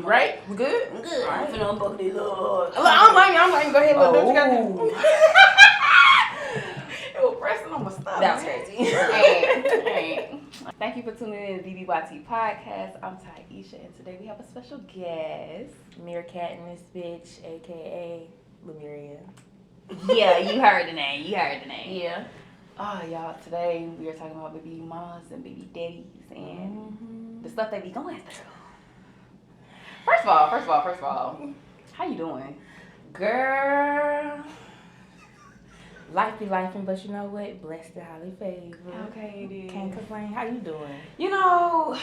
Right? We good? I'm good. Right. I'm finna unbuckle these little... I'm blaming. Go ahead, little dude. You got to do. It was pressing on my stomach. That was crazy. Hey. Thank you for tuning in to BBYT Podcast. I'm Taisha, and today we have a special guest. Meerkat in this bitch, a.k.a. Lemuria. Yeah, you heard the name. Yeah. Oh, y'all, today we are talking about baby mamas and baby daddies and the stuff they be going through. First of all, how you doing? Girl. Life be lifing, but you know what? Blessed and highly favored. Okay, it is. Can't complain. How you doing? You know,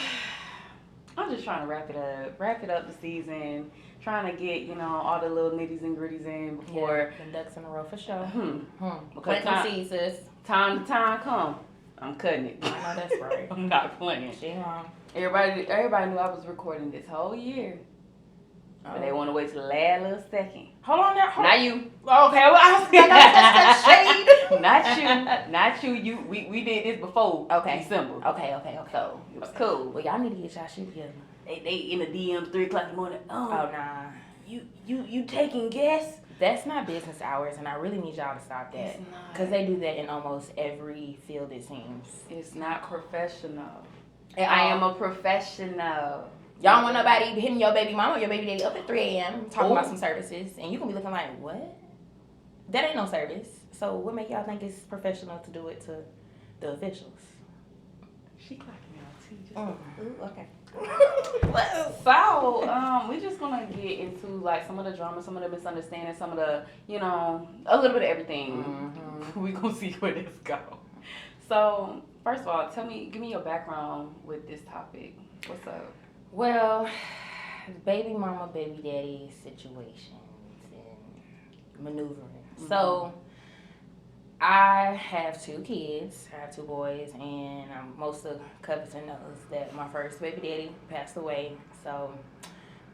I'm just trying to wrap it up the season, trying to get, all the little nitties and gritties in before. Yeah, the ducks in a row for sure. Because Plant them seeds, sis. Time to time come, I'm cutting it. I know that's right. I'm not playing. She wrong. Everybody knew I was recording this whole year. But they want to wait till the last little second. Hold on now. Not you. Okay, well, that's shade. Not you. We did this before December. Okay. So it was cool. Well, y'all need to get y'all shit together. They in the DMs 3 o'clock in the morning. Oh nah. You taking guests? That's not business hours, and I really need y'all to stop that. It's not. Because they do that in almost every field, it seems. It's not professional. And I am a professional. Y'all want nobody hitting your baby mama or your baby daddy up at 3 a.m. talking about some services, and you can be looking like, what? That ain't no service. So what make y'all think it's professional to do it to the officials? She clacking me out too. Ooh, okay. So, we're just gonna get into like some of the drama, some of the misunderstandings, some of the, a little bit of everything. We gonna see where this go. So, first of all, give me your background with this topic. What's up? Well, baby mama, baby daddy situations and maneuvering. So, I have 2 kids. I have 2 boys, and most of Covington knows that my first baby daddy passed away. So,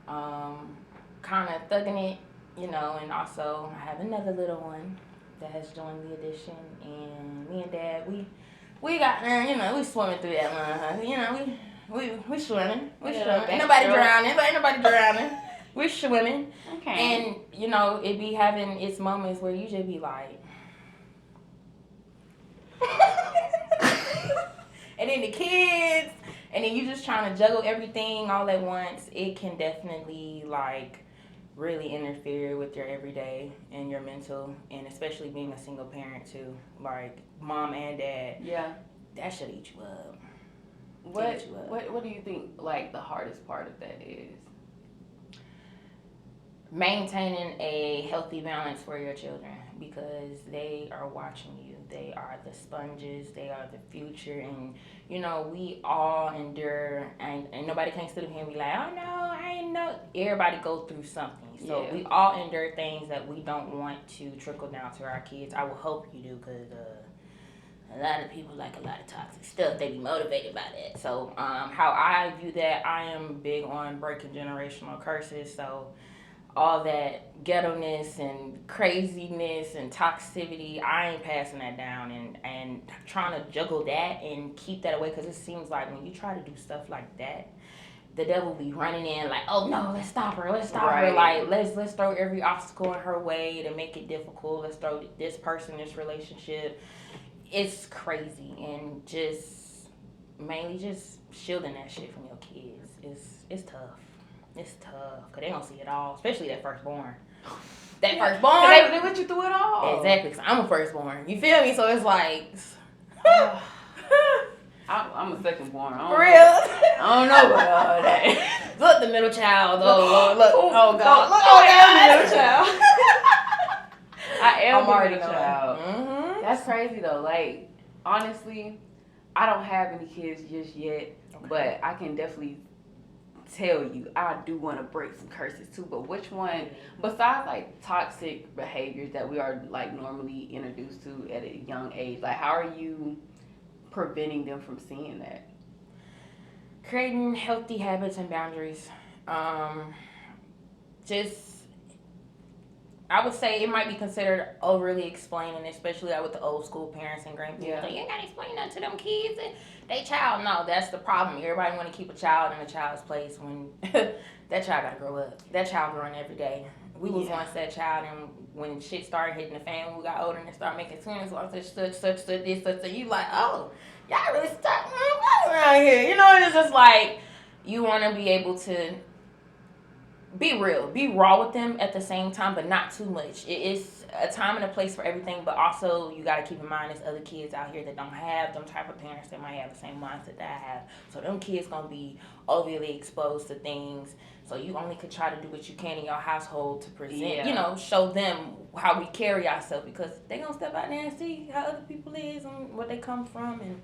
kind of thugging it, and also I have another little one that has joined the addition, and me and Dad, we got, we swimming through that line, we swimming. Ain't nobody drowning. We're swimming. Okay. And, it be having its moments where you just be like... and then the kids, and then you just trying to juggle everything all at once. It can definitely, really interfere with your everyday and your mental, and especially being a single parent, too. Mom and dad. Yeah. That should eat you up. What do you think, the hardest part of that is? Maintaining a healthy balance for your children, because they are watching you. They are the sponges. They are the future. And, we all endure, and nobody can sit up here and be like, oh, no, I ain't know. Everybody go through something. So we all endure things that we don't want to trickle down to our kids. I will hope you do, because a lot of people like a lot of toxic stuff. They be motivated by that. So how I view that, I am big on breaking generational curses. So all that ghetto-ness and craziness and toxicity, I ain't passing that down and trying to juggle that and keep that away, because it seems like when you try to do stuff like that, the devil be running in like, oh no, let's stop her. Let's throw every obstacle in her way to make it difficult. Let's throw this person, this relationship. It's crazy, and mainly just shielding that shit from your kids. It's tough. It's tough, because they don't see it all, especially that firstborn. Firstborn. They went you through it all. Exactly, because I'm a firstborn. You feel me? So it's like... I'm a secondborn. For real? I don't know about all that. Look, the middle child. Oh, look. Oh, God. Look, I am the middle child. I am the already middle child. Mm-hmm. That's crazy, though. Honestly, I don't have any kids just yet, but I can definitely tell you I do want to break some curses too. But which one, besides toxic behaviors that we are normally introduced to at a young age, how are you preventing them from seeing that? Creating healthy habits and boundaries. I would say it might be considered overly explaining, especially with the old school parents and grandparents. Yeah. You ain't got to explain nothing to them kids and they child. No, that's the problem. Everybody want to keep a child in a child's place when that child gotta grow up. That child growing every day. We was once that child, and when shit started hitting the fan, when we got older and started making twins, such this, you like, oh, y'all really stuck around here. You know, and it's just like, you want to be able to be real, be raw with them at the same time, but not too much. It is a time and a place for everything, but also you got to keep in mind there's other kids out here that don't have them type of parents that might have the same mindset that I have. So them kids gonna be overly exposed to things. So you only could try to do what you can in your household to present, you know, show them how we carry ourselves, because they gonna step out there and see how other people is and what they come from. And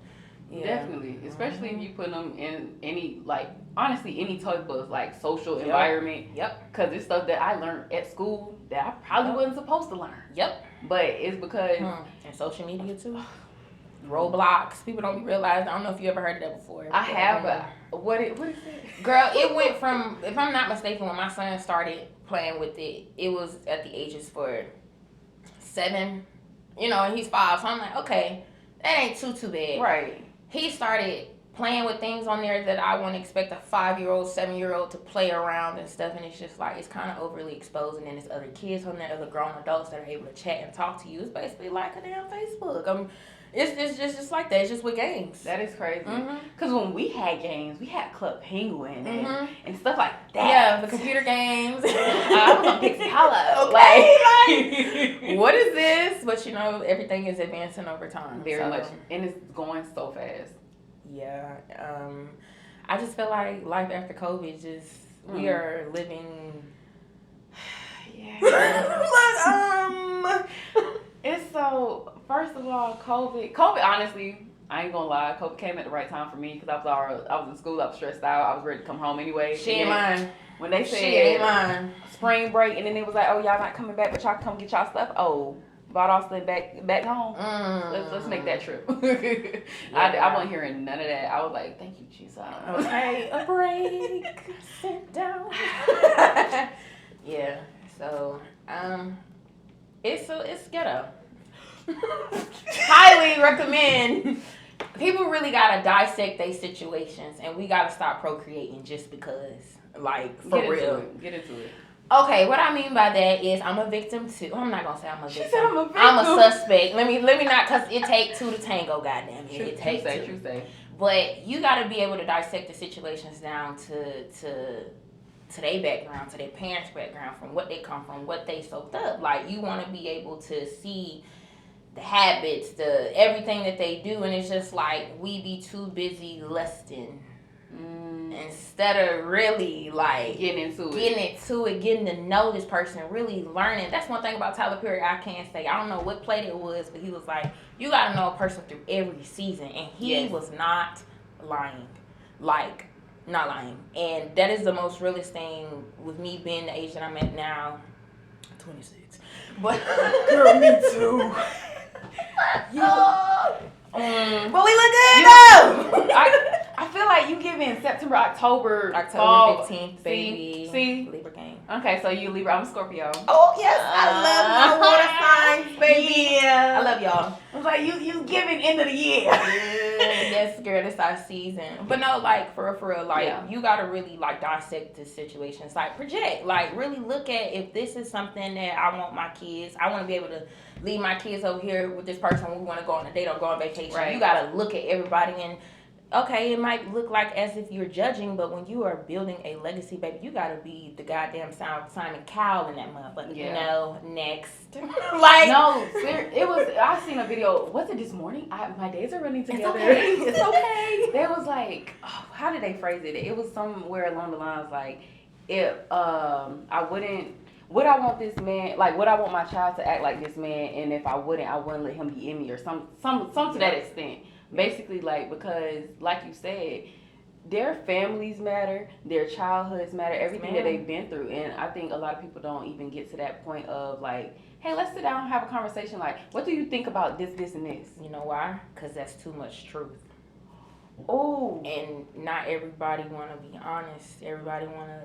definitely, especially if you put them in any, like, honestly, any type of like social environment. Because it's stuff that I learned at school that I probably wasn't supposed to learn. But it's because and social media too. Roblox, people don't realize. I don't know if you ever heard of that before. I have, but what is it? Girl, it went from, if I'm not mistaken, when my son started playing with it, it was at the ages for 7, you know, and he's 5. So I'm like, okay, that ain't too bad. Right. He started playing with things on there that I wouldn't expect a 5-year-old, 7-year-old to play around and stuff, and it's just like, it's kind of overly exposed, and then there's other kids on there, other grown adults that are able to chat and talk to you. It's basically like a damn Facebook. It's just like that. It's just with games. That is crazy. Because when we had games, we had Club Penguin and stuff like that. Yeah, the computer games. I was on Pixie Hollow. Okay, like, what is this? But you know, everything is advancing over time. Very much. And it's going so fast. Yeah. I just feel like life after COVID, we are living. It's so, first of all, COVID, honestly, I ain't gonna lie, COVID came at the right time for me, because I was in school, I was stressed out, I was ready to come home anyway. She ain't lying. When they said spring break, and then it was like, oh, y'all not coming back, but y'all come get y'all stuff. Oh, bought Austin back home. Let's make that trip. I wasn't hearing none of that. I was like, thank you, Jesus. Okay, a break. Sit down. Yeah. So, it's ghetto. Highly recommend. People really gotta dissect their situations, and we gotta stop procreating just because, like, for real. Get into it. Okay, what I mean by that is I'm a victim too. I'm not gonna say I'm a victim. She said I'm a victim. I'm a suspect. Let me not, cause it takes 2 to tango. Goddamn it, it takes 2. True say. But you gotta be able to dissect the situations down to their background, to their parents' background, from what they come from, what they soaked up. Like, you want to be able to see the habits, the everything that they do, and it's just like we be too busy lusting instead of really like getting to know this person, really learning. That's one thing about Tyler Perry I can't say. I don't know what play it was, but he was like, you got to know a person through every season, and he was not lying. Like, not lying. And that is the most realest thing with me being the age that I'm at now. 26. But girl, me too. But we look good though. I feel like you giving September, October fall, 15th, baby. See? Libra gang. Okay, so you Libra, I'm Scorpio. Oh yes, I love my water signs, baby. Yeah. I love y'all. I was like, you giving end of the year. Yes, girl, it's our season. But no, like, for real, like, you gotta really, like, dissect the situations. Like, project. Like, really look at if this is something that I want my kids. I want to be able to leave my kids over here with this person when we want to go on a date or go on vacation. Right. You gotta look at everybody, and okay, it might look like as if you're judging, but when you are building a legacy, baby, you gotta be the goddamn Simon Cowell in that motherfucker. Yeah. You know, next. Like, no, it was. I seen a video. Was it this morning? My days are running together. It's okay. They was like, oh, how did they phrase it? It was somewhere along the lines like, if I wouldn't. Would I want this man, like, would I want my child to act like this man, and if I wouldn't let him be in me, or some to that extent. Basically, like, because, like you said, their families matter, their childhoods matter, everything that they've been through. And I think a lot of people don't even get to that point of, like, hey, let's sit down and have a conversation. Like, what do you think about this, and this? You know why? Because that's too much truth. Oh. And not everybody want to be honest. Everybody want to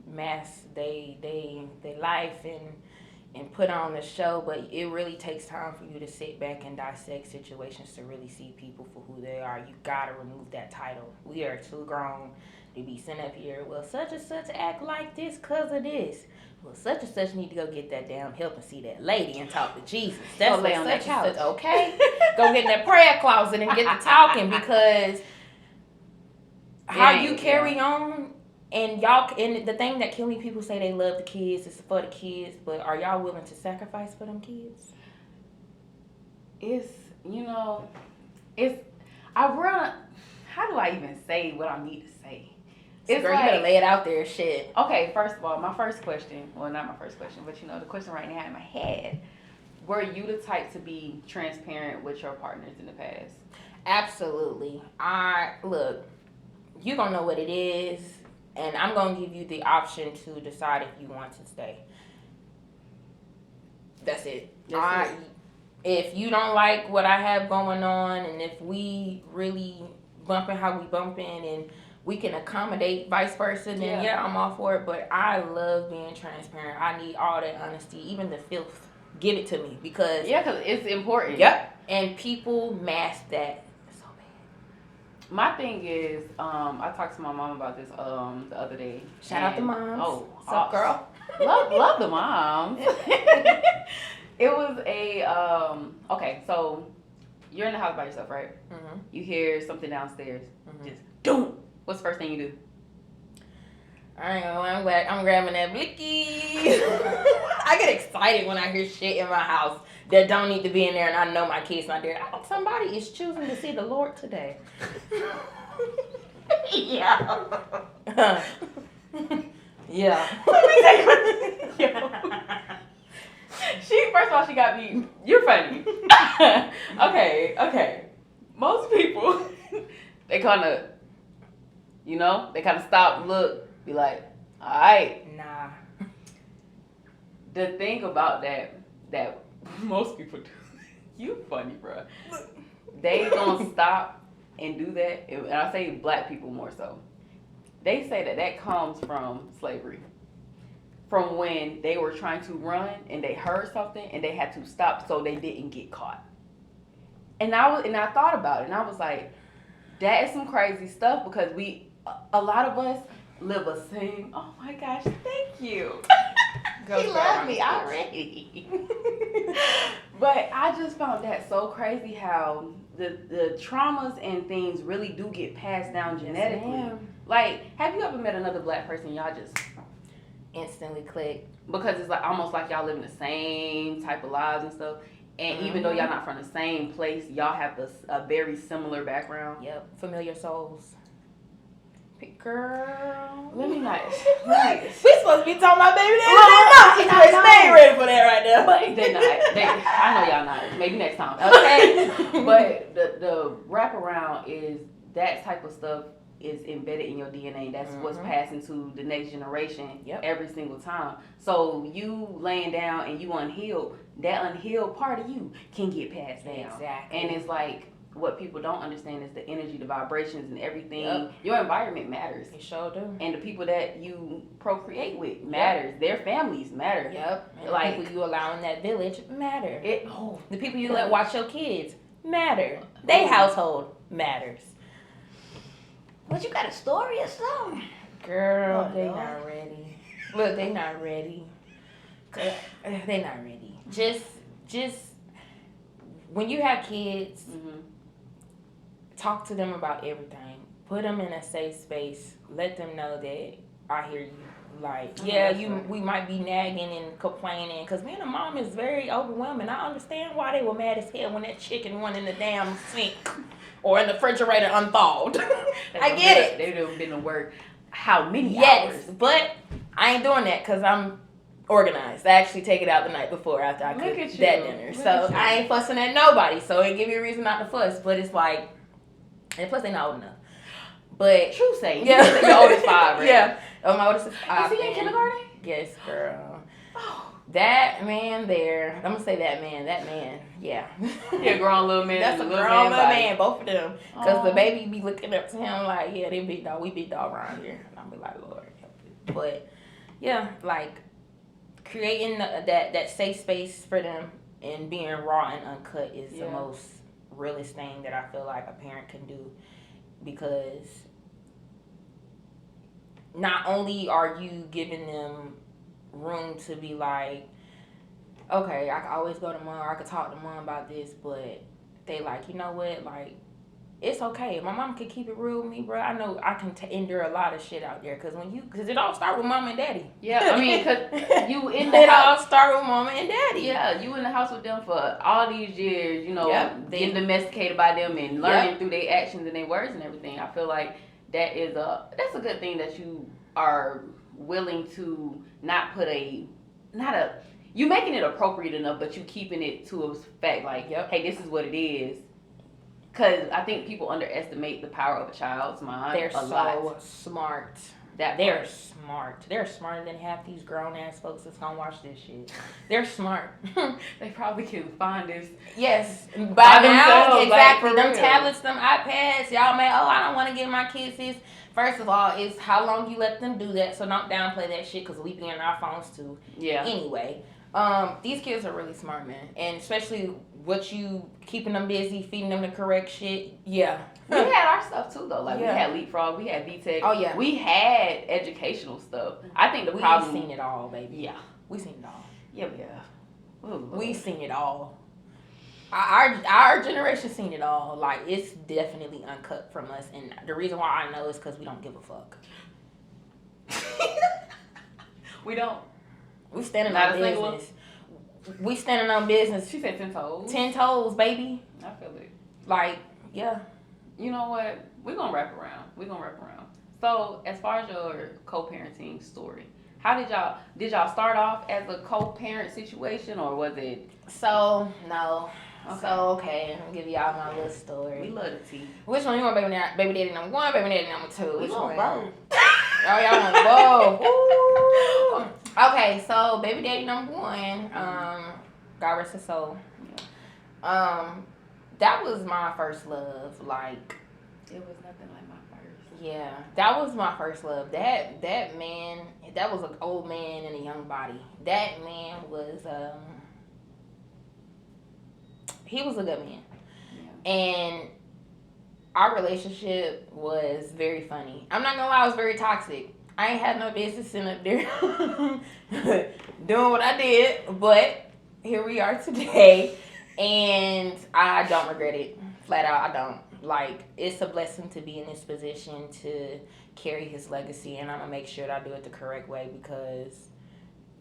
mask they life and put on the show, but it really takes time for you to sit back and dissect situations to really see people for who they are. You gotta remove that title. We are too grown They be sitting up here, well, such and such act like this because of this. Well, such and such need to go get that damn help and see that lady and talk to Jesus. That's Go lay on that couch. Okay? Go get in that prayer closet and get to talking, because how you carry on, and the thing that killing people say they love the kids is for the kids, but are y'all willing to sacrifice for them kids? How do I even say what I need to say? Girl, you better lay it out there, shit. Okay, first of all, my first question, well, not my first question, but the question right now in my head, were you the type to be transparent with your partners in the past? Absolutely. Look, you gonna know what it is, and I'm gonna give you the option to decide if you want to stay. That's it. If you don't like what I have going on, and if we really bumping how we bumping, and we can accommodate vice versa, then yeah, I'm all for it. But I love being transparent. I need all that honesty, even the filth. Give it to me, because it's important. Yep. And people mask that so bad. My thing is, I talked to my mom about this the other day. Shout out to moms. Oh, what's up, girl? love the moms. It was okay. So you're in the house by yourself, right? Mm-hmm. You hear something downstairs. Mm-hmm. Just doom. What's the first thing you do? I'm grabbing that blicky. I get excited when I hear shit in my house that don't need to be in there, and I know my kid's not there. Somebody is choosing to see the Lord today. Yeah. Yeah. First of all, she got me. You're funny. Okay. Most people, they kind of stop, look, be like, all right. Nah. The thing about that most people do, you funny, bro. They gonna stop and do that, and I say black people more so. They say that comes from slavery. From when they were trying to run and they heard something and they had to stop so they didn't get caught. And I thought about it, and I was like, that is some crazy stuff, because a lot of us live a same. Oh my gosh, thank you. She loved me already. But I just found that so crazy how the traumas and things really do get passed down genetically. Yes, like, have you ever met another black person y'all just instantly click? Because it's like almost like y'all living the same type of lives and stuff. And even though y'all not from the same place, y'all have a very similar background. Yep, familiar souls. Girl, let me not. We supposed to be talking about baby daddy. They ain't ready for that right now. But they not. I know y'all not. Maybe next time. Okay. But the wraparound is that type of stuff is embedded in your DNA. That's what's passing to the next generation every single time. So you laying down and you unhealed, that unhealed part of you can get passed down. Exactly. And it's like, what people don't understand is the energy, the vibrations, and everything. Yep. Your environment matters. It sure do. And the people that you procreate with matters. Their families matter. Yep. And like, the people you allow in that village matter. The people you let watch your kids matter. Their household matters. But you got a story or something? Girl, they not ready. Look, they not ready. They not ready. Just when you have kids, talk to them about everything. Put them in a safe space. Let them know that I hear you. Like, we might be nagging and complaining, because being a mom is very overwhelming. I understand why they were mad as hell when that chicken went in the damn sink or in the refrigerator unthawed. I get it. They done been to work how many hours? Yes, but I ain't doing that because I'm organized. I actually take it out the night before after I cook that dinner. So I ain't fussing at nobody. So it give you a reason not to fuss. But it's like, and plus they not old enough. But true say. Yeah. Your oldest 5, right? Yeah. Oh, my oldest is 5. Is he in kindergarten? Yes, girl. Oh. That man there. I'm gonna say that man. Yeah. He a grown little man. That's a grown little man. Both of them. Because the baby be looking up to him like, yeah, they big dog. We big dog around here. And I'll be like, Lord help you. But yeah, like creating that safe space for them and being raw and uncut is the most realest thing that I feel like a parent can do, because not only are you giving them room to be like, okay, I can always go to mom, or I could talk to mom about this, but they like, you know what, like, it's okay. My mom can keep it real with me, bro. I know I can endure a lot of shit out there, cause it all start with mom and daddy. Yeah, I mean, cause you in the it house. all start with mama and daddy. Yeah, you in the house with them for all these years, you know, getting domesticated by them and learning through their actions and their words and everything. I feel like that's a good thing that you are willing to not put you making it appropriate enough, but you keeping it to a fact like, hey, this is what it is. Because I think people underestimate the power of a child's mind. They're so smart. They're smart. They're smarter than half these grown ass folks that's gonna watch this shit. They're smart. They probably can find this. Yes, by now, exactly. Like, them tablets, them iPads. Y'all may, I don't want to give my kids this. First of all, it's how long you let them do that. So don't downplay that shit because we be on our phones too. Yeah. Anyway, these kids are really smart, man, and especially what you keeping them busy, feeding them the correct shit. Yeah. We had our stuff too though. Like we had Leapfrog, we had VTech. Oh yeah. We had educational stuff. I think the problem. We've seen it all, baby. Yeah. We seen it all. Yeah, we have. Ooh, we seen it all. Our generation seen it all. Like it's definitely uncut from us, and the reason why I know is because we don't give a fuck. We don't. We standing on business. We standing on business. She said 10 toes. 10 toes, baby. I feel it. Like, yeah. You know what? We're gonna wrap around. So, as far as your co-parenting story, how did y'all start off as a co-parent situation, or was it? So no. Okay. I'm gonna give y'all my little story. We love the tea. Which one you want, baby daddy number 1, baby daddy number 2? We Which want one? both. Oh, y'all want both. Okay, so baby daddy number 1, God rest his soul. That was my first love. Like, it was nothing like my first. Yeah, that was my first love. That man, that was an old man in a young body. That man was he was a good man. Yeah. And our relationship was very funny. I'm not gonna lie, it was very toxic. I ain't had no business sitting up there doing what I did, but here we are today, and I don't regret it. Flat out, I don't. Like, it's a blessing to be in this position to carry his legacy, and I'm gonna make sure that I do it the correct way because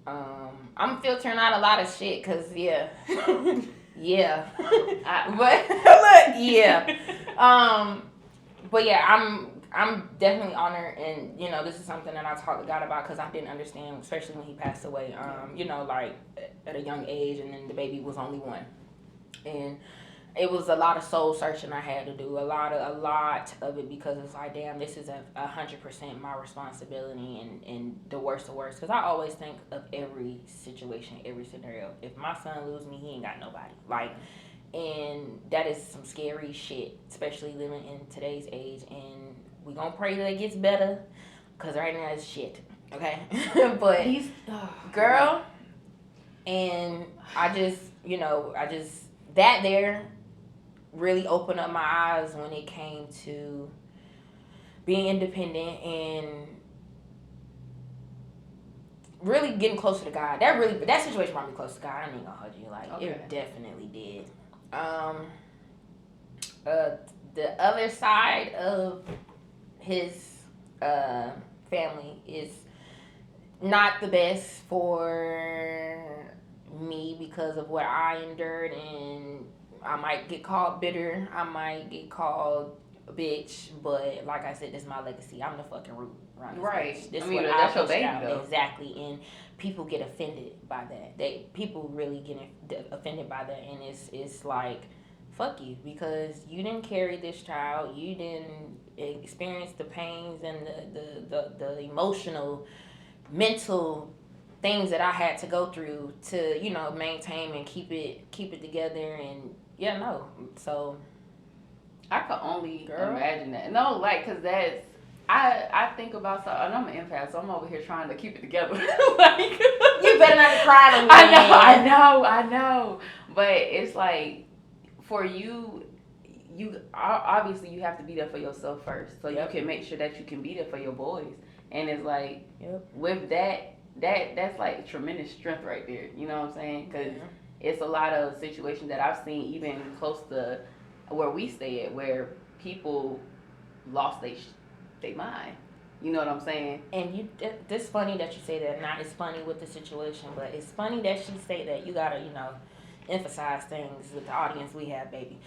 I'm filtering out a lot of shit. Cause yeah. But look, yeah. But yeah, I'm definitely honored, and you know, this is something that I talked to God about because I didn't understand, especially when he passed away. You know, like at a young age, and then the baby was only 1, and it was a lot of soul searching I had to do, a lot of it, because it's like, damn, this is 100% my responsibility, and the worst of worst, because I always think of every situation, every scenario. If my son loses me, he ain't got nobody. Like, and that is some scary shit, especially living in today's age, and we gonna pray that it gets better, because right now it's shit, okay? But, girl, and I just, that there really opened up my eyes when it came to being independent and really getting closer to God. That situation brought me close to God. I ain't gonna hold you. Like, it definitely did. The other side of his family is not the best for me because of what I endured, and I might get called bitter, I might get called a bitch, but like I said, this is my legacy. I'm the fucking root. Right. This I mean, what that's I your baby, out. though. Exactly, and people get offended by that. People really get offended by that, and it's like, fuck you, because you didn't carry this child, you didn't experience the pains and the emotional, mental things that I had to go through to, maintain and keep it together, and so I could only imagine that. No, like, cause that's, I think about, and I'm an empath, so I'm over here trying to keep it together. Like, you better not cry on me. I know, but it's like, for you obviously you have to be there for yourself first, so you can make sure that you can be there for your boys. And it's like, with that's like tremendous strength right there. You know what I'm saying? Because it's a lot of situations that I've seen even close to where we stay at where people lost they mind. You know what I'm saying? And this funny that you say that. Not as funny with the situation, but it's funny that she say that. You gotta, emphasize things with the audience we have, baby.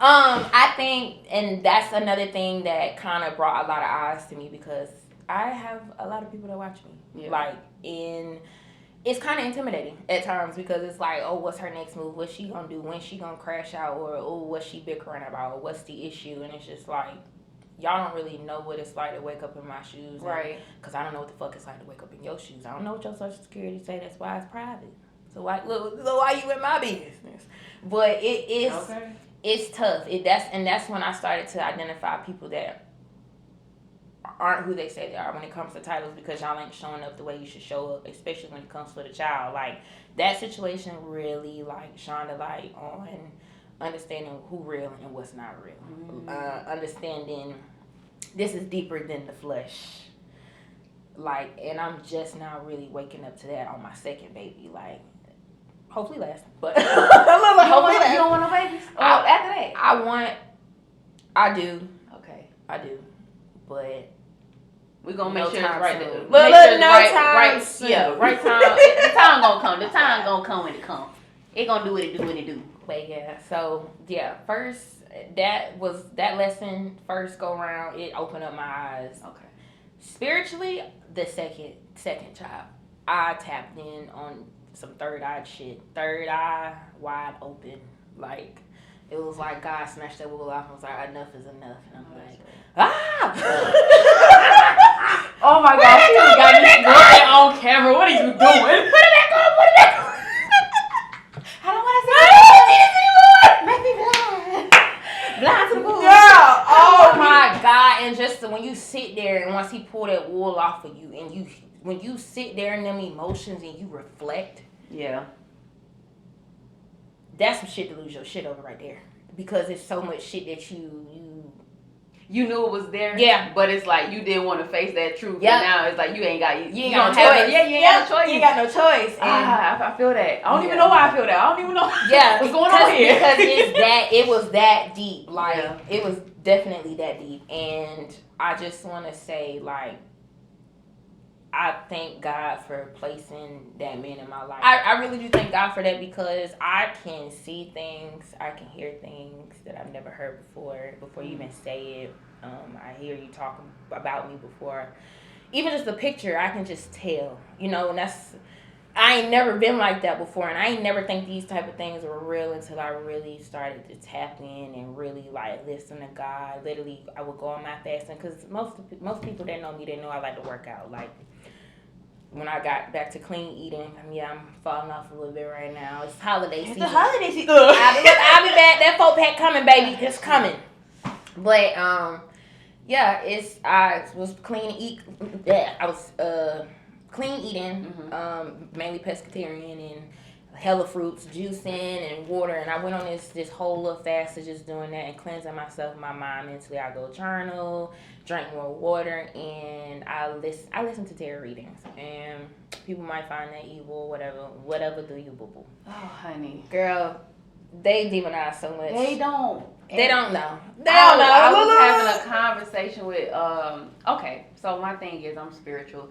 I think, and that's another thing that kind of brought a lot of eyes to me because I have a lot of people that watch me. Yeah. It's kind of intimidating at times because it's like, oh, what's her next move? What's she gonna do? When's she gonna crash out? Or, oh, what's she bickering about? Or what's the issue? And it's just like, y'all don't really know what it's like to wake up in my shoes. Right. Because I don't know what the fuck it's like to wake up in your shoes. I don't know what your social security say. That's why it's private. So why you in my business? But it's tough. That's when I started to identify people that aren't who they say they are when it comes to titles because y'all ain't showing up the way you should show up, especially when it comes for the child. Like, that situation really, shined a light on understanding who real and what's not real. Mm-hmm. Understanding this is deeper than the flesh. And I'm just now really waking up to that on my second baby. Hopefully last. But hopefully last. You don't want no babies? After that? I do. Okay. I do. But we're gonna make sure it's right. But right soon. Yeah, right time. The time gonna come. The time gonna come when it comes. It gonna do what it do when it do. But yeah, so yeah, first that lesson first go around. It opened up my eyes. Okay. Spiritually, the second child, I tapped in on some third eye shit. Third eye wide open. It was like God snatched that wool off and was like, enough is enough. And I'm like, oh my gosh, she got me looking on camera. What are you doing? Put it back on. I don't want to see this anymore. Make me blind to the wool. Girl, oh my God. And just when you sit there and once he pulled that wool off of you and when you sit there in them emotions and you reflect. Yeah. That's some shit to lose your shit over right there. Because it's so much shit that you knew it was there. Yeah. But it's like you didn't want to face that truth. Yeah. But now it's like you ain't got no choice. Yeah, you ain't got no choice. You ain't got no choice. I feel that. I don't even know why I feel that. I don't even know what's going on here. Because it was that deep. It was definitely that deep. And I just want to say, I thank God for placing that man in my life. I really do thank God for that because I can see things, I can hear things that I've never heard before you even say it. I hear you talking about me before. Even just the picture, I can just tell, and I ain't never been like that before, and I ain't never think these type of things were real until I really started to tap in and really listen to God. Literally, I would go on my fasting because most people that know me, they know I like to work out. When I got back to clean eating, I'm falling off a little bit right now. It's holiday season. It's the holiday season. I'll be back. That 4-pack coming, baby. It's coming. But I was clean eating, mainly pescatarian and hella fruits, juicing and water. And I went on this whole little fast of just doing that and cleansing myself, my mind mentally. I go journal, drink more water, and I listen to tarot readings. And people might find that evil, whatever do you, boo boo. Oh, honey, girl, they demonize so much. They don't know. They don't know. I was having a conversation with okay, so my thing is I'm spiritual.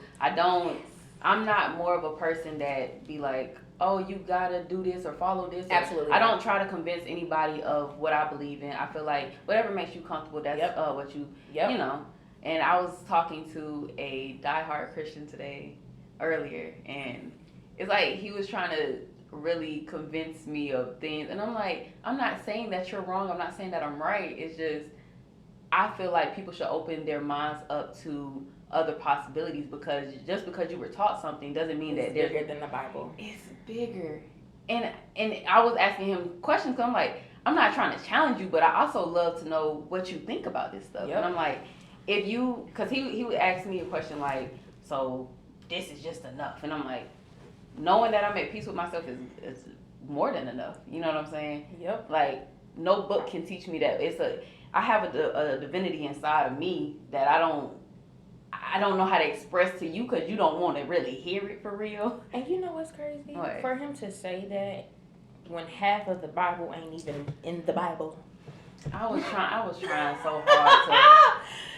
I'm not more of a person that be like, oh, you gotta do this or follow this. Absolutely. I don't try to convince anybody of what I believe in. I feel like whatever makes you comfortable, that's what you know. And I was talking to a diehard Christian earlier, and it's like he was trying to really convince me of things, and I'm like, I'm not saying that you're wrong. I'm not saying that I'm right. It's just I feel like people should open their minds up to other possibilities because just because you were taught something doesn't mean that it's bigger than the Bible. It's bigger. And I was asking him questions because I'm like, I'm not trying to challenge you, but I also love to know what you think about this stuff. Yep. And I'm like, because he would ask me a question like, so this is just enough. And I'm like, knowing that I'm at peace with myself is more than enough. You know what I'm saying? Yep. No book can teach me that. I have a divinity inside of me that I don't know how to express to you because you don't want to really hear it for real. And you know what's crazy? What? For him to say that when half of the Bible ain't even in the Bible. I was trying so hard to.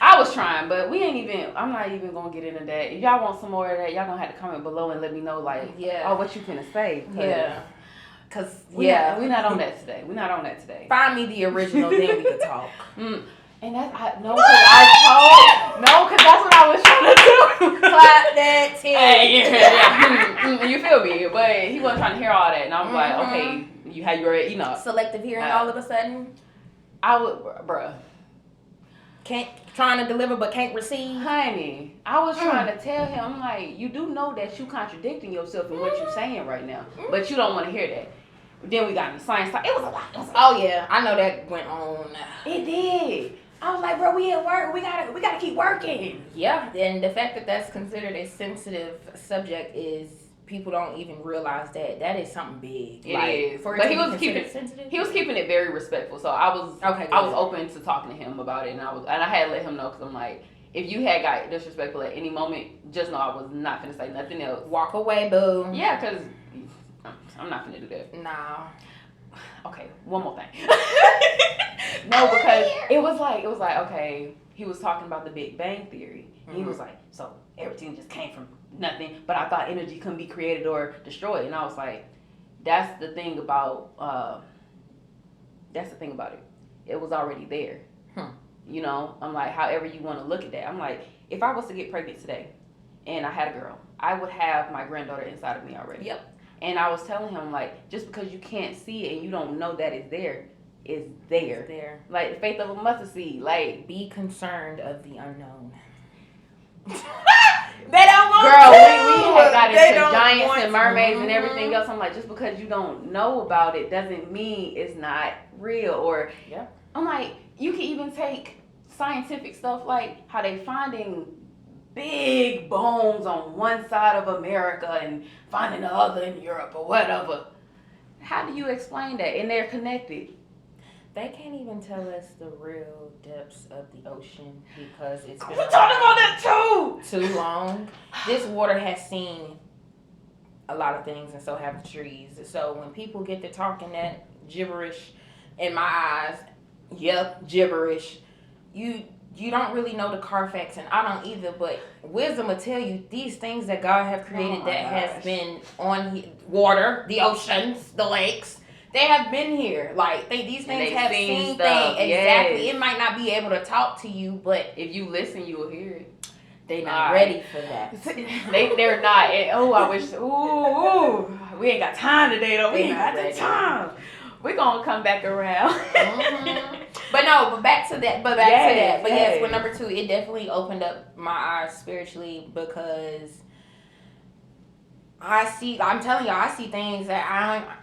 I was trying, but we ain't even. I'm not even gonna get into that. If y'all want some more of that, y'all gonna have to comment below and let me know, like, Yeah. oh, what you finna say? Yeah. Cause we not on that today. We're not on that today. Find me the original, then we can talk. And that's cause that's what I was trying to do. Clap that tip. Hey, yeah. You feel me? But he wasn't trying to hear all that, and I was like, okay, you already, selective hearing all of a sudden. I would, bruh. Trying to deliver but can't receive. Honey, I was trying to tell him, I'm like, you do know that you contradicting yourself in what you're saying right now, but you don't want to hear that. Then we got in the science talk. It was a lot. Oh yeah, I know that went on. It did. I was like, bro, we at work. We gotta keep working. Yeah, and the fact that that's considered a sensitive subject is people don't even realize that is something big. It is. But he was keeping it very respectful. So I was open to talking to him about it, and I had let him know because I'm like, if you had got disrespectful at any moment, just know I was not finna say nothing else. Walk away, boo. Yeah, because I'm not finna do that. Nah. Okay, one more thing. No, because it was like, okay, he was talking about the Big Bang Theory. And he was like, so everything just came from nothing, but I thought energy couldn't be created or destroyed. And I was like, that's the thing about it. It was already there. You know, I'm like, however you want to look at that. I'm like, if I was to get pregnant today and I had a girl, I would have my granddaughter inside of me already. Yep. And I was telling him, like, just because you can't see it and you don't know that it's there, it's there. It's there. Like the faith of a mustard seed. Like, be concerned of the unknown. They don't want girl, to. we had got into giants and mermaids and everything else. I'm like, just because you don't know about it doesn't mean it's not real. Or I'm like, you can even take scientific stuff like how they finding big bones on one side of America and finding the other in Europe or whatever. How do you explain that? And they're connected. They can't even tell us the real depths of the ocean because it's been talking about that too long. This water has seen a lot of things, and so have the trees. So when people get to talking that gibberish, in my eyes, gibberish. You don't really know the Carfax, and I don't either, but wisdom will tell you these things that God have created has been on water, the oceans, the lakes. They have been here. Like, these things have seen things. Exactly. Yes. It might not be able to talk to you, but if you listen, you will hear it. They're not ready for that. They're not. I wish. We ain't got time today, though. We ain't got the time. We're going to come back around. But back to that. But yes, with number 2, it definitely opened up my eyes spiritually because I'm telling y'all, I see things that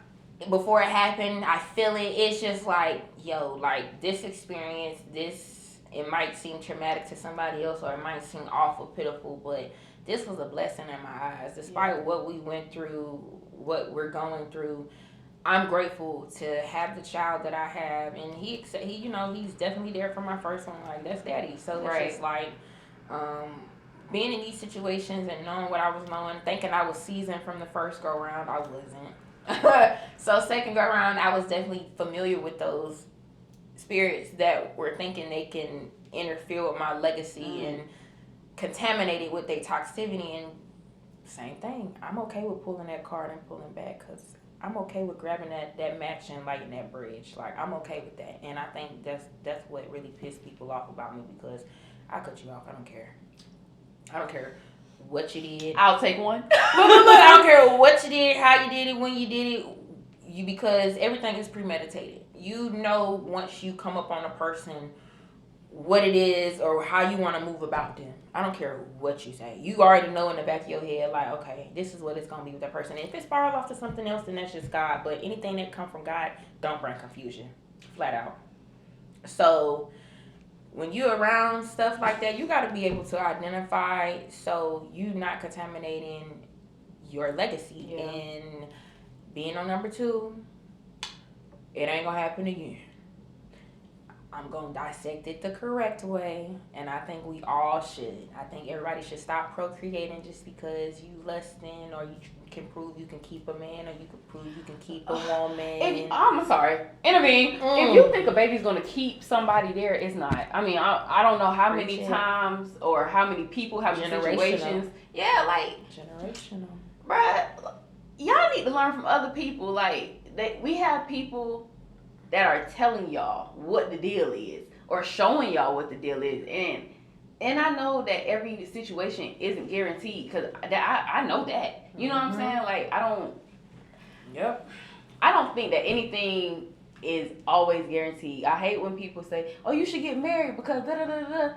before it happened, I feel it. It's just like, like this experience, it might seem traumatic to somebody else or it might seem awful, pitiful, but this was a blessing in my eyes. Despite what we went through, what we're going through, I'm grateful to have the child that I have, and he he's definitely there for my first one. Like, that's daddy. So it's just like, being in these situations and knowing what I was knowing, thinking I was seasoned from the first go round, I wasn't. So second go round, I was definitely familiar with those spirits that were thinking they can interfere with my legacy and contaminate it with their toxicity. And same thing, I'm okay with pulling that card and pulling back because I'm okay with grabbing that match and lighting that bridge. Like, I'm okay with that. And I think that's what really pissed people off about me because I cut you off. I don't care. I don't care what you did. I'll take one. Look, I don't care what you did, how you did it, when you did it. Because everything is premeditated. You know once you come up on a person what it is or how you want to move about them. I don't care what you say. You already know in the back of your head, like, okay, this is what it's going to be with that person. And if it spirals off to something else, then that's just God. But anything that comes from God, don't bring confusion. Flat out. So when you're around stuff like that, you got to be able to identify so you're not contaminating your legacy. Yeah. And being on number 2, it ain't going to happen again. I'm going to dissect it the correct way, and I think we all should. I think everybody should stop procreating just because you lusting or you can prove you can keep a man or you can prove you can keep a woman. I'm sorry. Intervene. If you think a baby's going to keep somebody there, it's not. I mean, I don't know how many times or how many people, how many situations. Yeah, like. Generational. Bruh, y'all need to learn from other people. Like, we have people that are telling y'all what the deal is or showing y'all what the deal is, and I know that every situation isn't guaranteed because I know that, you know what I'm saying. Like, I don't think that anything is always guaranteed. I hate when people say, oh, you should get married because da da da da.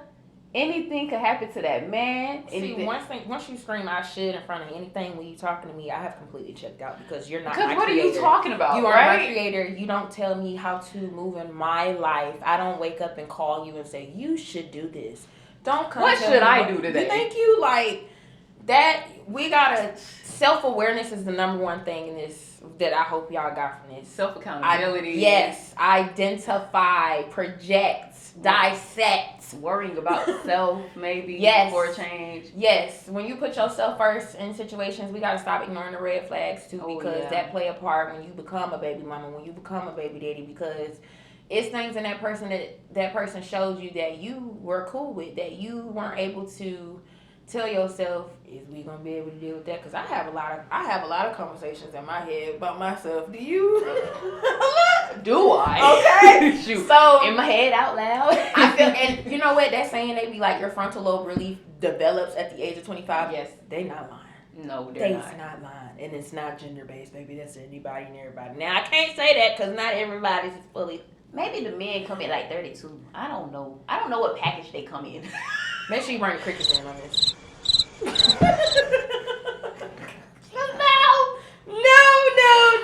Anything could happen to that man. See, once you scream "I should" in front of anything when you talking to me, I have completely checked out because you're not my creator. Because what are you talking about? You are my creator. You don't tell me how to move in my life. I don't wake up and call you and say you should do this. Don't come. What should I do today? Thank you. Like that. We gotta. Self-awareness is the number one thing in this that I hope y'all got from this. Self-accountability. Yes. Identify. Project. Dissect. Worrying about self maybe before change. Yes. When you put yourself first in situations, we gotta stop ignoring the red flags too, because that play a part when you become a baby mama, when you become a baby daddy, because it's things in that person that person showed you that you were cool with, that you weren't able to tell yourself, is we gonna be able to deal with that? Because I have a lot of conversations in my head about myself. Do you? Do I? Okay. Shoot. So in my head out loud. I feel, and you know what? That saying they be like your frontal lobe really develops at the age of 25. Yes. They not lying. No, they're not. They's not lying, and it's not gender based, baby. That's anybody and everybody. Now I can't say that because not everybody's fully. Maybe the men come in like 32. I don't know. I don't know what package they come in. Make sure you bring the crickets in on this.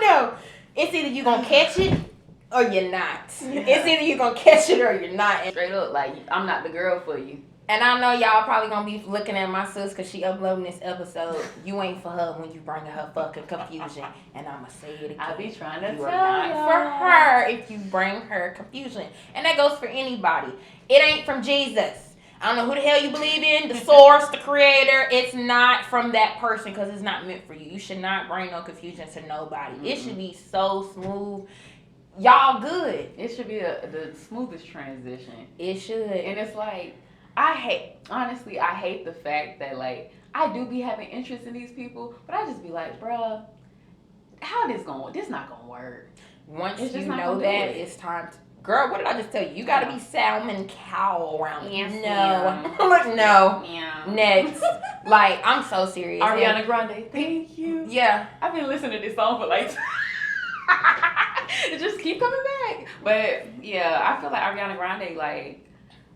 No. It's either you gonna catch it or you're not. Yeah. It's either you gonna catch it or you're not. Straight up, like, I'm not the girl for you. And I know y'all probably gonna be looking at my sis because she uploading this episode. You ain't for her when you bring her fucking confusion. And I'ma say it again. I be trying to you tell are not for her if you bring her confusion. And that goes for anybody. It ain't from Jesus. I don't know who the hell you believe in, the source, the creator. It's not from that person because it's not meant for you. You should not bring no confusion to nobody. Mm-hmm. It should be so smooth. Y'all good. It should be the smoothest transition. It should. And it's like, I hate the fact that, like, I do be having interest in these people, but I just be like, bruh, how this not gonna work. Once you know that, it's time to. Girl, what did I just tell you? You gotta be salmon cow around me. Yes, no. Like, no. Yeah. Next. Like, I'm so serious. Ariana Grande, thank you. Yeah. I've been listening to this song for like it just keep coming back. But yeah, I feel like Ariana Grande, like,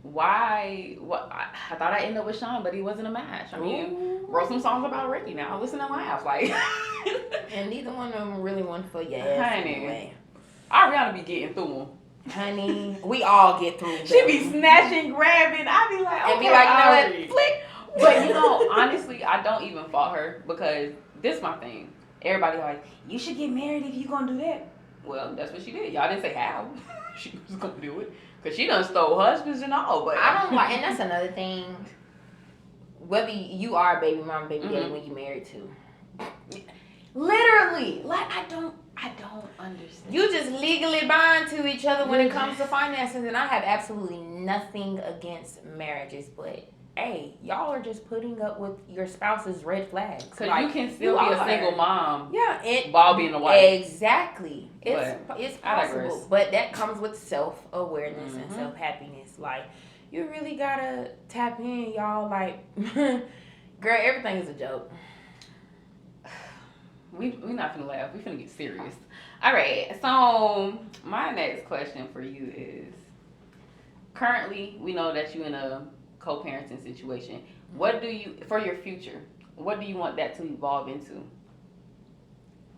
why? What? I thought I'd end up with Sean, but he wasn't a match. I mean, wrote some songs about Ricky. Now listen and laugh, like. And neither one of them really went for your ass anyway. Ariana be getting through them. Honey, we all get through them. She be snatching, grabbing. I be like, okay, and be like, you know what? Flick. But you know, honestly, I don't even fault her because this is my thing. Everybody like, you should get married if you gonna do that. Well, that's what she did. Y'all didn't say how she was gonna do it because she done stole husbands and all. But I don't like, and that's another thing. Whether you are a baby mom, baby daddy when you married to, literally, like I don't understand. You just legally bind to each other when it comes to finances, and I have absolutely nothing against marriages, but hey, y'all are just putting up with your spouse's red flags. Because like, you can still be a single mom. Yeah, while being a wife. Exactly. It's possible, but that comes with self-awareness and self-happiness. Like, you really gotta tap in, y'all. Like, girl, everything is a joke. We not finna laugh. We finna get serious. All right. So my next question for you is: currently, we know that you in a co-parenting situation. What do you, for your future, what do you want that to evolve into?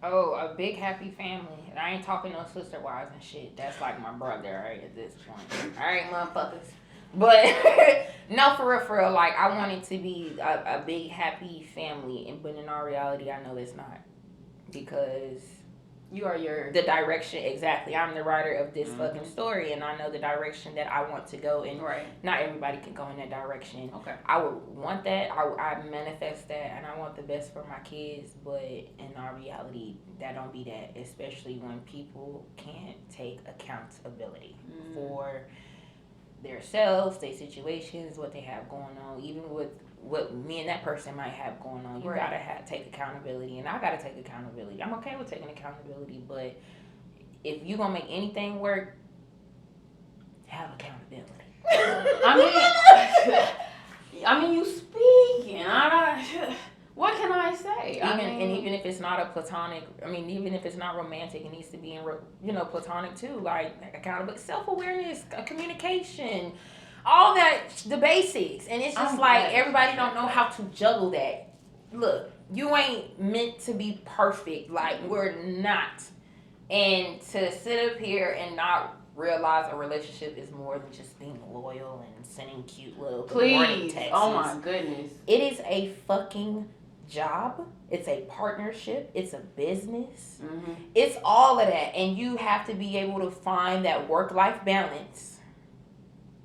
Oh, a big happy family. And I ain't talking no sister wives and shit. That's like my brother, right, at this point. All right, motherfuckers. But no, for real. Like, I want it to be a big happy family, but in our reality, I know it's not. Because You are your the direction. Exactly. I'm the writer of this fucking story, and I know the direction that I want to go in. right. Not everybody can go in that direction. Okay. I would want that. I manifest that, and I want the best for my kids. But in our reality, that don't be that. Especially when people can't take accountability for themselves, their situations, what they have going on, even with what me and that person might have going on. You Right. gotta take accountability, and I gotta take accountability. I'm okay with taking accountability, but if you gonna make anything work, have accountability. I mean, you speaking. What can I say? Even if it's not a platonic, even if it's not romantic, it needs to be in platonic too. Like accountability, self-awareness, communication, all that, the basics. And it's just like everybody don't know how to juggle that. Look, you ain't meant to be perfect. Like we're not. And to sit up here and not realize a relationship is more than just being loyal and sending cute little morning texts. Oh my goodness. It is a fucking job. It's a partnership. It's a business. Mm-hmm. It's all of that. And you have to be able to find that work-life balance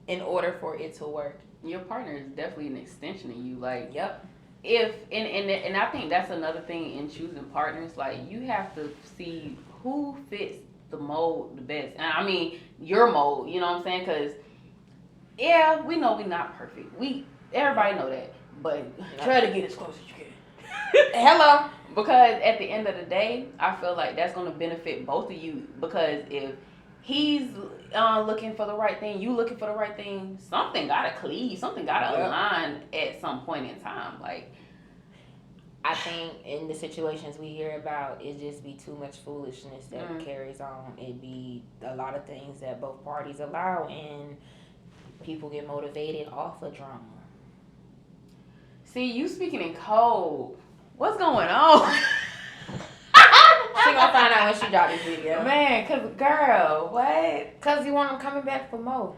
in order for it to work. Your partner is definitely an extension of you. Like, yep. And I think that's another thing in choosing partners. Like, you have to see who fits the mold the best. And I mean, your mold, you know what I'm saying? Because, yeah, we know we're not perfect. Everybody know that. But try to get as close as you can. Hello. Because at the end of the day, I feel like that's going to benefit both of you. Because if he's looking for the right thing, you looking for the right thing, something got to cleave. Something got to align at some point in time. Like, I think in the situations we hear about, it just be too much foolishness that carries on. It be a lot of things that both parties allow, and people get motivated off of drama. See, you speaking in code. What's going on? She gonna find out when she drop this video. Man, cause girl, what? Cause you want them coming back for more.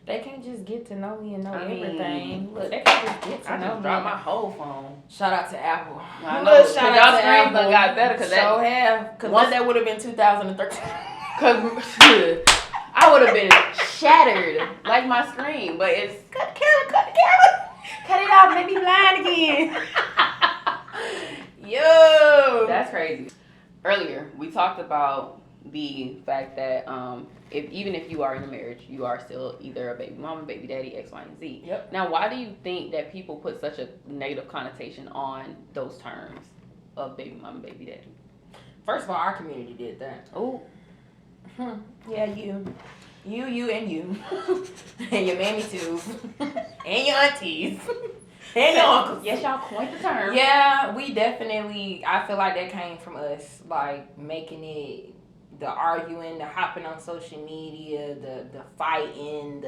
They can't just get to know me and know everything. Look, they can't just get to know me. Dropped my whole phone. Shout out to Apple. I know. Shout out to Apple. Done got better because Cause that would have been 2013. Cause I would have been shattered like my screen. But it's cut the camera. Cut it off. Make me blind again. Yo, that's crazy. Earlier, we talked about the fact that even if you are in a marriage, you are still either a baby mama, baby daddy, X, Y, and Z. Yep. Now, why do you think that people put such a negative connotation on those terms of baby mama, baby daddy? First of all, our community did that. Oh. Yeah, you, and you, and your mammy too, and your aunties. And your uncles. Yes, y'all coined the term. Yeah, we definitely, I feel like that came from us, like making it, the arguing, the hopping on social media, the fighting,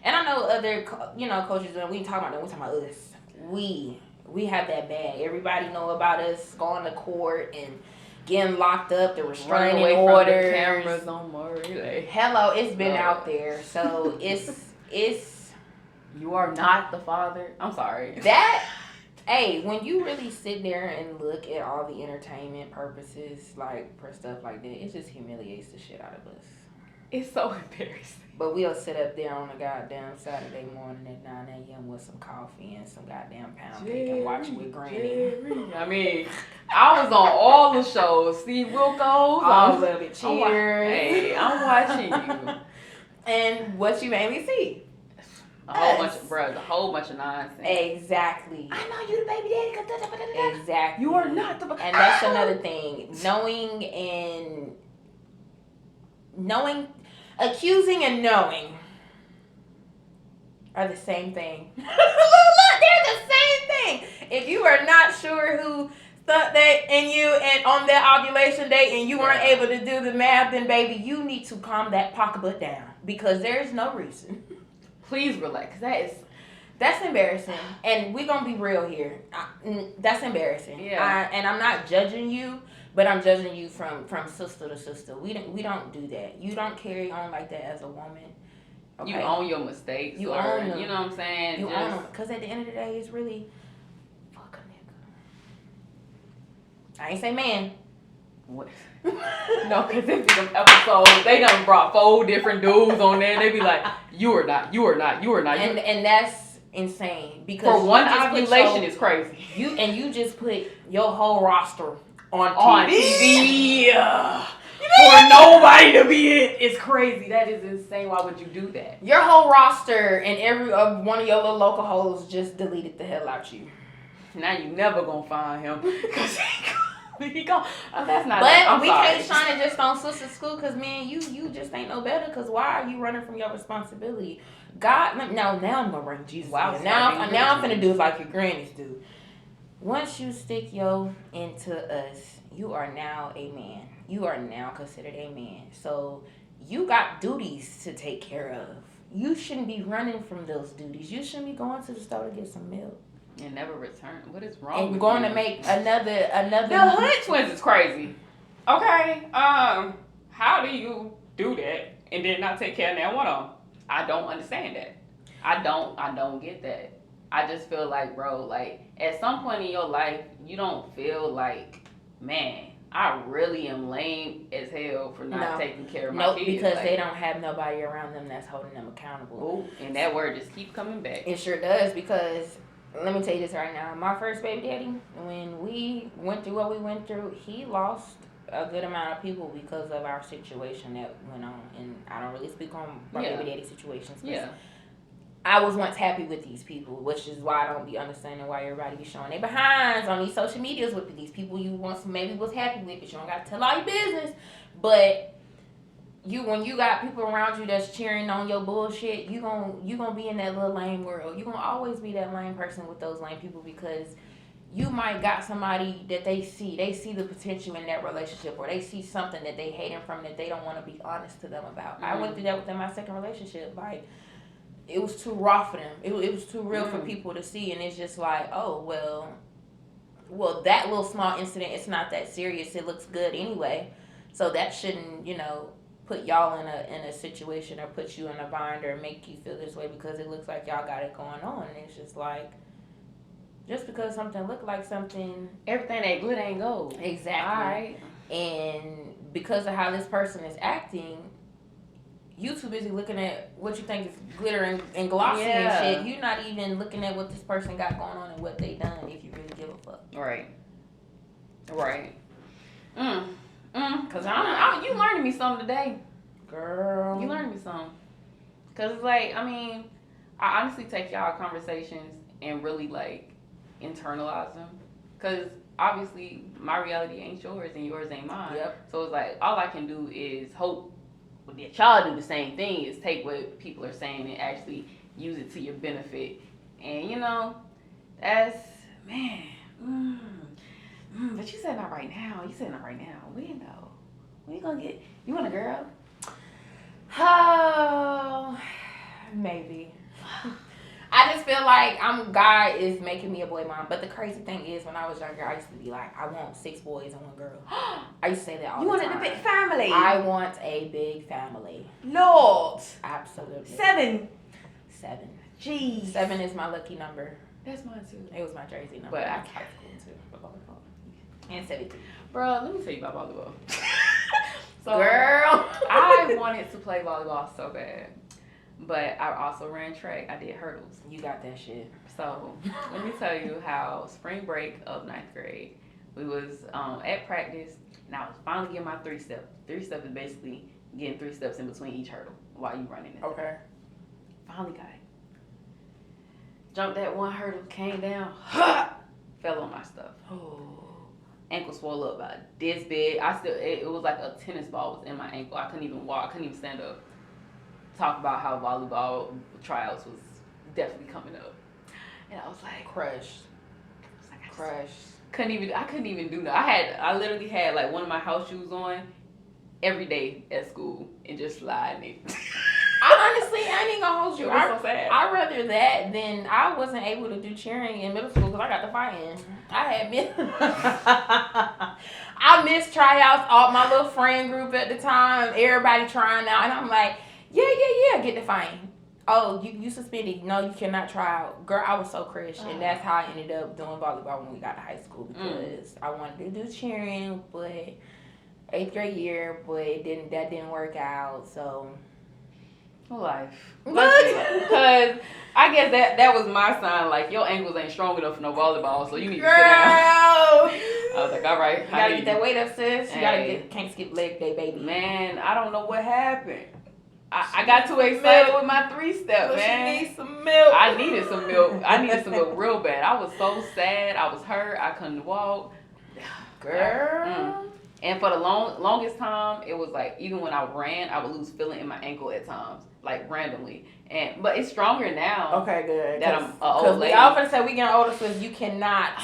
and I know other, coaches, and we ain't talking about them, we talking about us. We have that bad. Everybody know about us going to court and getting locked up, the restraining orders. From the cameras on Murray. Hello, it's been out there, so it's. You are not the father. I'm sorry. Hey, when you really sit there and look at all the entertainment purposes, like for stuff like that, it just humiliates the shit out of us. It's so embarrassing. But we'll sit up there on a goddamn Saturday morning at 9 a.m. with some coffee and some goddamn pound cake and watch with Granny. I mean, I was on all the shows. Steve Wilkos. All of it. Cheers. Hey, I'm watching you. And what you made me see. A whole bunch of nonsense. Exactly. I know you the baby daddy. Exactly. You are not the. And that's another thing. Accusing and knowing are the same thing. Look, they're the same thing. If you are not sure who stuck that in you and on that ovulation date and you weren't able to do the math, then baby, you need to calm that pocketbook down because there's no reason. Please relax. That's embarrassing, and we're gonna be real here. That's embarrassing. Yeah. And I'm not judging you, but I'm judging you from sister to sister. We don't do that. You don't carry on like that as a woman. Okay? You own your mistakes. You own them. You know what I'm saying? You own them, because at the end of the day, it's really fuck a nigga. I ain't say man. What? No, because if them episodes, they done brought 4 different dudes on there, and they be like, you are not, you are not, you are not. And that's insane because for one you just ovulation is crazy. You just put your whole roster on TV. For nobody to be in, it's crazy. That is insane. Why would you do that? Your whole roster and every one of your little local hoes just deleted the hell out you. Now you never gonna find him because he go. That's not. But we can't shine it just on sister school because man, you just ain't no better. Because why are you running from your responsibility? God, now I'm gonna bring Jesus. Wow. Now I'm gonna do it like your grannies do. Once you stick yo into us, you are now a man. You are now considered a man. So you got duties to take care of. You shouldn't be running from those duties. You shouldn't be going to the store to get some milk. And never return. What is wrong with and going you? To make another. The Hood Twins is crazy. Okay. How do you do that and then not take care of that one of them? I don't understand that. I don't get that. I just feel like, bro, like at some point in your life, you don't feel like, man, I really am lame as hell for not taking care of my kids. Because like, they don't have nobody around them that's holding them accountable. Ooh, and that word just keep coming back. It sure does because let me tell you this right now. My first baby daddy, when we went through what we went through, he lost a good amount of people because of our situation that went on. And I don't really speak on my baby daddy situations. Yeah. I was once happy with these people, which is why I don't be understanding why everybody be showing their behinds on these social medias with these people you once maybe was happy with, but you don't got to tell all your business. But when you got people around you that's cheering on your bullshit, you gonna be in that little lame world. You gonna always be that lame person with those lame people because you might got somebody that they see the potential in that relationship, or they see something that they hating from that they don't want to be honest to them about. Mm-hmm. I went through that within my second relationship. Like, it was too raw for them. It was too real for people to see, and it's just like, oh, well, that little small incident, it's not that serious. It looks good anyway, so that shouldn't, put y'all in a situation or put you in a bind or make you feel this way because it looks like y'all got it going on. And it's just like, just because something look like something, everything that good ain't gold. Exactly. All right. And because of how this person is acting, you too busy looking at what you think is glitter and glossy and shit. You're not even looking at what this person got going on and what they done if you really give a fuck. Right. Cause you learning me something today, girl. You learning me something. Cause it's like, I honestly take y'all conversations and really like internalize them. Cause obviously my reality ain't yours and yours ain't mine. Yep. So it's like all I can do is hope that y'all do the same thing, is take what people are saying and actually use it to your benefit. And that's, man. But you said not right now. We know. When you gonna get, you want a girl? Oh, maybe. I just feel like God is making me a boy mom. But the crazy thing is, when I was younger, I used to be like, I want 6 boys and 1 girl. I used to say that all the time. You wanted a big family? I want a big family. Lord. Absolutely. 7. 7. Jeez. 7 is my lucky number. That's mine too. It was my jersey number. But I can't school too. For volleyball. And 72. Bro, let me tell you about volleyball. So, girl, I wanted to play volleyball so bad. But I also ran track. I did hurdles. You got that shit. So let me tell you how spring break of 9th grade, we was at practice, and I was finally getting my 3-step. 3-step is basically getting 3 steps in between each hurdle while you running it. Okay. Finally got it. Jumped that one hurdle, came down, fell on my stuff. Oh. Ankle swole up about this big. It was like a tennis ball was in my ankle. I couldn't even walk. I couldn't even stand up. Talk about how volleyball tryouts was definitely coming up, and I was like crushed. Crushed. I couldn't even do that. I literally had like one of my house shoes on every day at school and just sliding it. I ain't gonna hold you. It was so sad. I'd rather that than I wasn't able to do cheering in middle school because I got the fighting. I missed tryouts. All my little friend group at the time, everybody trying out, and I'm like, yeah, get the fighting. Oh, you suspended. No, you cannot try out. Girl, I was so crushed, and that's how I ended up doing volleyball when we got to high school because I wanted to do cheering, but 8th grade year, but that didn't work out. So Life. What? Because I guess that was my sign. Like, your ankles ain't strong enough for no volleyball, so you need to girl, sit down. I was like, all right. you gotta get that weight up, sis. You Hey. can't skip leg day, baby. Man, I don't know what happened. I got too excited with my 3-step, man. She needs some milk. I needed some milk. I needed some milk real bad. I was so sad. I was hurt. I couldn't walk. Girl. And for the longest time, it was like, even when I ran, I would lose feeling in my ankle at times, like randomly. But it's stronger now. Okay, good. That I'm an old Because we lady. all finna say we getting older, so you cannot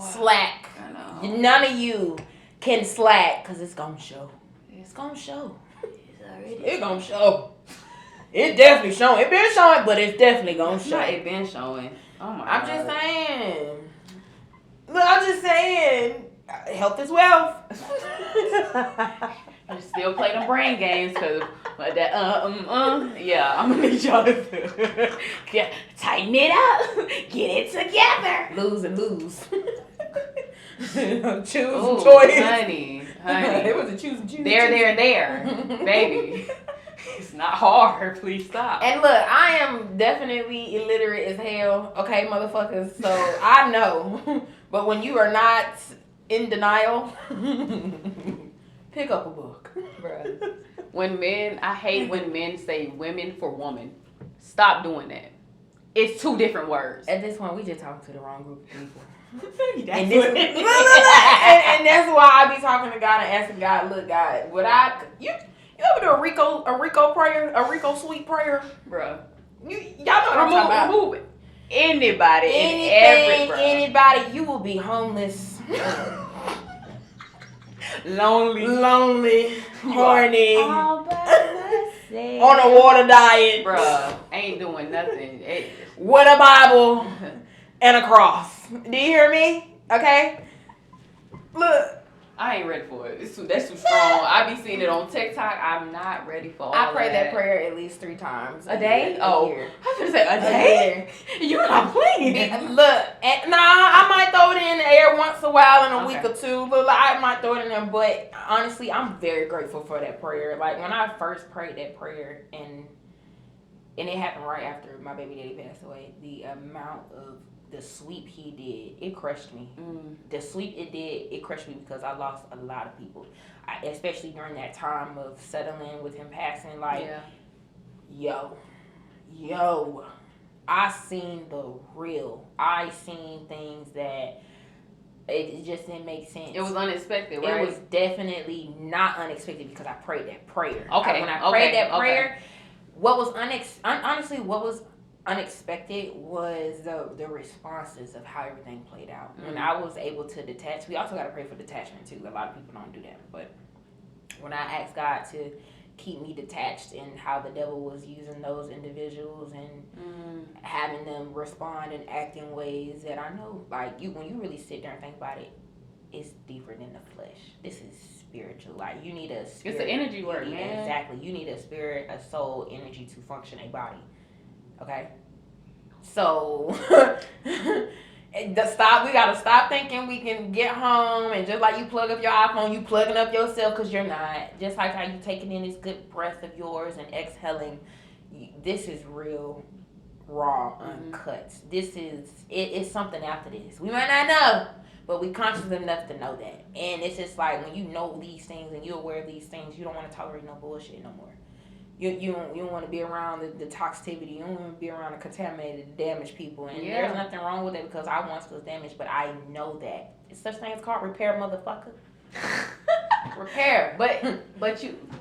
slack. I know. None of you can slack, because it's gonna show. It's gonna show. It's gonna show. It's definitely showing. It been showing, but it's definitely gonna show. Not it been showing. Oh my I'm God. just saying. Look, I'm just saying. Health is wealth. You still play them brain games, because that yeah, I'm gonna need y'all to tighten it up, get it together. Lose and lose. Choose Ooh, and choice. honey. It was a choose and choose. There, baby. It's not hard. Please stop. And look, I am definitely illiterate as hell. Okay, motherfuckers. So I know. But when you are not in denial, pick up a book. Bruh. I hate when men say women for woman. Stop doing that. It's 2 different words. At this point, we just talking to the wrong group of people. and And that's why I be talking to God and asking God, look, God, you ever do a Rico prayer, a Rico sweet prayer? Bruh. Y'all know what I'm talking about. Remove it. Anybody in every anybody, you will be homeless. Lonely, horny, All by myself. on a water diet, Bruh, ain't doing nothing. with a Bible and a cross. Do you hear me? Okay? Look, I ain't ready for it. That's too strong. I be seeing it on TikTok. I'm not ready for all I pray that. that prayer at least 3 times A day? Oh, I was gonna say a day. You're not playing. Look, I might throw it in the air once a while in a Okay. week or 2. Look, I might throw it in there, but honestly, I'm very grateful for that prayer. Like when I first prayed that prayer, and it happened right after my baby daddy passed away. The amount of the sweep he did, it crushed me. The sweep it crushed me because I lost a lot of people, especially during that time of settling with him passing. Like, yo, I seen the real. I seen things that it just didn't make sense. It was unexpected, right? It was definitely not unexpected because I prayed that prayer. Okay. When I prayed that prayer, what was honestly what was unexpected was the responses of how everything played out. When I was able to detach, we also got to pray for detachment too. A lot of people don't do that, but when I asked God to keep me detached and how the devil was using those individuals and having them respond and act in ways that I know, like when you really sit there and think about it, it's deeper than the flesh. This is spiritual. Like you need a spirit. It's an energy work, man. Exactly. You need a spirit, a soul, energy to function a body. Okay? So we gotta stop thinking we can get home and just like you plug up your iPhone, you plugging up yourself because you're not. Just like how you taking in this good breath of yours and exhaling. This is real, raw, uncut. This is it's something after this. We might not know, but we conscious enough to know that. And it's just like when you know these things and you're aware of these things, you don't want to tolerate no bullshit no more. You don't want to be around the toxicity. You don't want to be around the contaminated, damaged people. And there's nothing wrong with it because I once was damaged, but I know that. It's such thing as called repair, motherfucker. Repair. But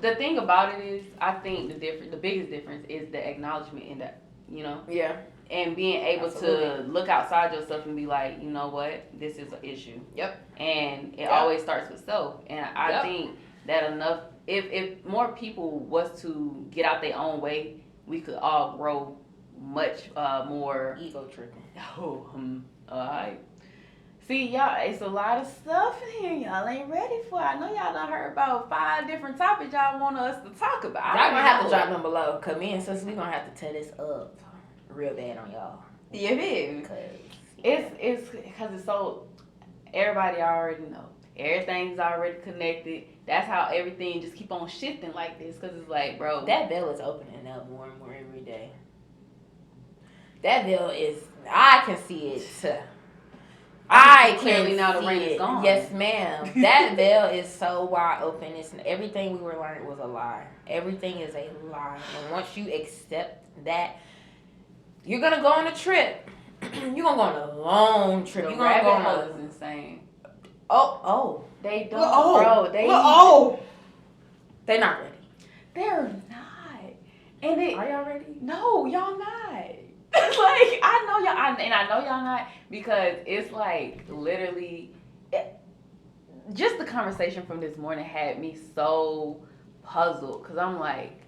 the thing about it is, I think the biggest difference is the acknowledgement in that, Yeah. And being able to look outside yourself and be like, you know what, this is an issue. Yep. And it always starts with self. And I think that enough. If more people was to get out their own way, we could all grow much more. Ego tripping. Oh, alright. See, y'all, it's a lot of stuff in here y'all ain't ready for. I know y'all done heard about 5 different topics y'all want us to talk about. Y'all gonna have to drop them below, cause me and sis, we gonna have to tear this up real bad on y'all. Yeah, it is. Cause It's because it's so, everybody already know. Everything's already connected. That's how everything just keep on shifting like this. Cause it's like, bro, That veil is opening up more and more every day. That veil is, I can see it. I clearly can now the see rain is it. gone. Yes, ma'am. That veil is so wide open. It's everything we were learning was a lie. Everything is a lie. And once you accept that, you're gonna go on a trip. You're gonna go on a long trip. The You're gonna go rabbit on hole is insane. Oh. They don't, Oh. bro. They're not ready. They're not. And Are y'all ready? no, y'all not. Like, I know y'all not, because it's like literally, just the conversation from this morning had me so puzzled, because I'm like,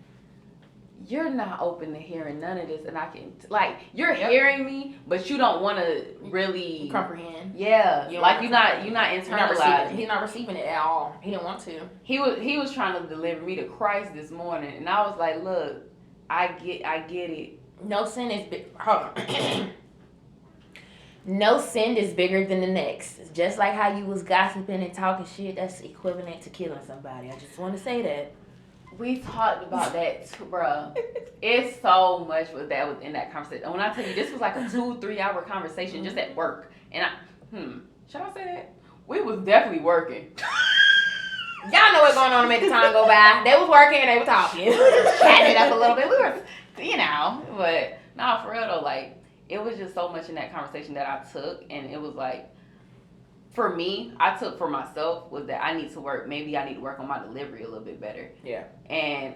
you're not open to hearing none of this, and I can, like, you're hearing me, but you don't want to really comprehend. Yeah, you're not internalizing. He's not receiving it at all. He didn't want to. He was trying to deliver me to Christ this morning, and I was like, look, I get it. No sin is big. Hold on. No sin is bigger than the next. It's just like how you was gossiping and talking shit. That's equivalent to killing somebody. I just want to say that. We talked about that too, bro. It's so much that was in that conversation. And when I tell you, this was like a 2-3 hour conversation just at work. And should I say that? We was definitely working. Y'all know what's going on to make the time go by. They was working and they were talking. Chatting it up a little bit. We were, but nah, for real though, like, it was just so much in that conversation that I took, and it was like, for me, I took for myself was that I need to work on my delivery a little bit better. Yeah. And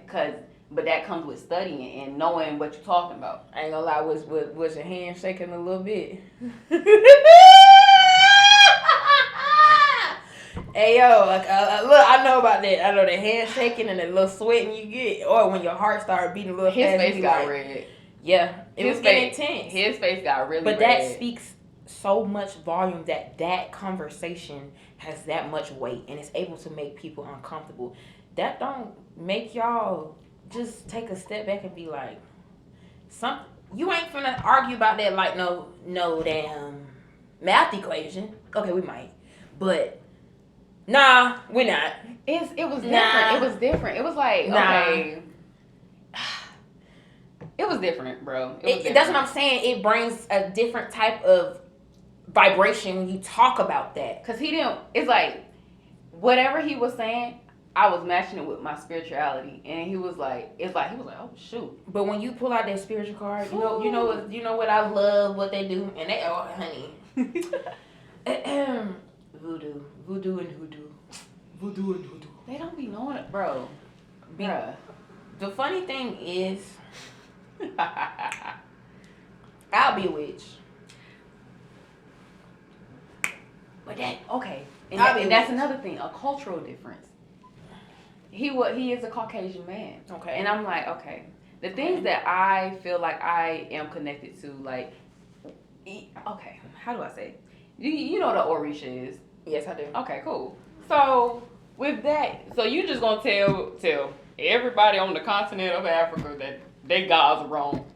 but that comes with studying and knowing what you're talking about. I ain't gonna lie, was your hand shaking a little bit? Hey yo, look, I know about that. I know the hand shaking and the little sweating you get, or when your heart started beating a little fast. His face got red. Yeah, it was getting intense. His face got really red. But that speaks so much volume that conversation has that much weight and it's able to make people uncomfortable. That don't make y'all just take a step back and be like, you ain't finna argue about that like no damn math equation. Okay, we might, but nah, we're not. It was different. It was different. It was like, okay. It was different, bro. That's what I'm saying. It brings a different type of vibration when you talk about that. Cause it's like, whatever he was saying, I was matching it with my spirituality, and he was like, oh shoot. But when you pull out that spiritual card, you know what I love, what they do, and honey, voodoo and hoodoo. They don't be knowing it, bro. The funny thing is, I'll be a witch. But and that's another thing, a cultural difference. He is a Caucasian man. Okay. And I'm like, okay. The things that I feel like I am connected to, like, okay, how do I say it? You know what an Orisha is? Yes, I do. Okay, cool. So, with that, so you just gonna tell everybody on the continent of Africa that they gods are wrong.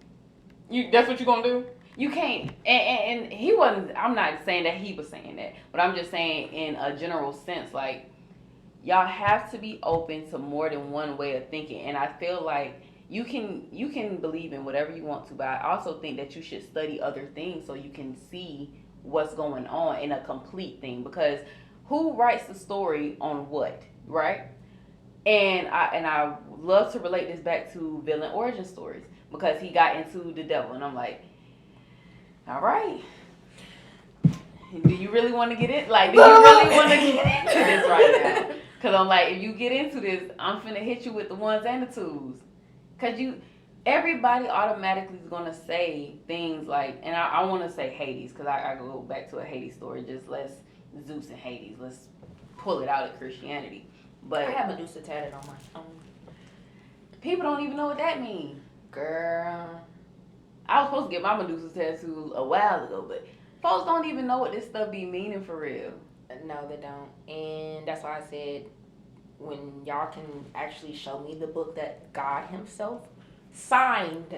That's what you gonna do? You can't, and he wasn't, I'm not saying that he was saying that, but I'm just saying in a general sense, like, y'all have to be open to more than one way of thinking. And I feel like you can believe in whatever you want to, but I also think that you should study other things so you can see what's going on in a complete thing. Because who writes the story on what, right? And I love to relate this back to villain origin stories, because he got into the devil, and I'm like, all right, do you really want to get in? Like, do you really want to get into this right now? Because I'm like, if you get into this, I'm finna hit you with the ones and the twos. Because everybody automatically is going to say things like, and I want to say Hades, because I go back to a Hades story. Just let's Zeus and Hades. Let's pull it out of Christianity. But I have Medusa tatted on my own. People don't even know what that means. Girl. I was supposed to get my Medusa tattoo a while ago, but folks don't even know what this stuff be meaning for real. No, they don't. And that's why I said, when y'all can actually show me the book that God himself signed,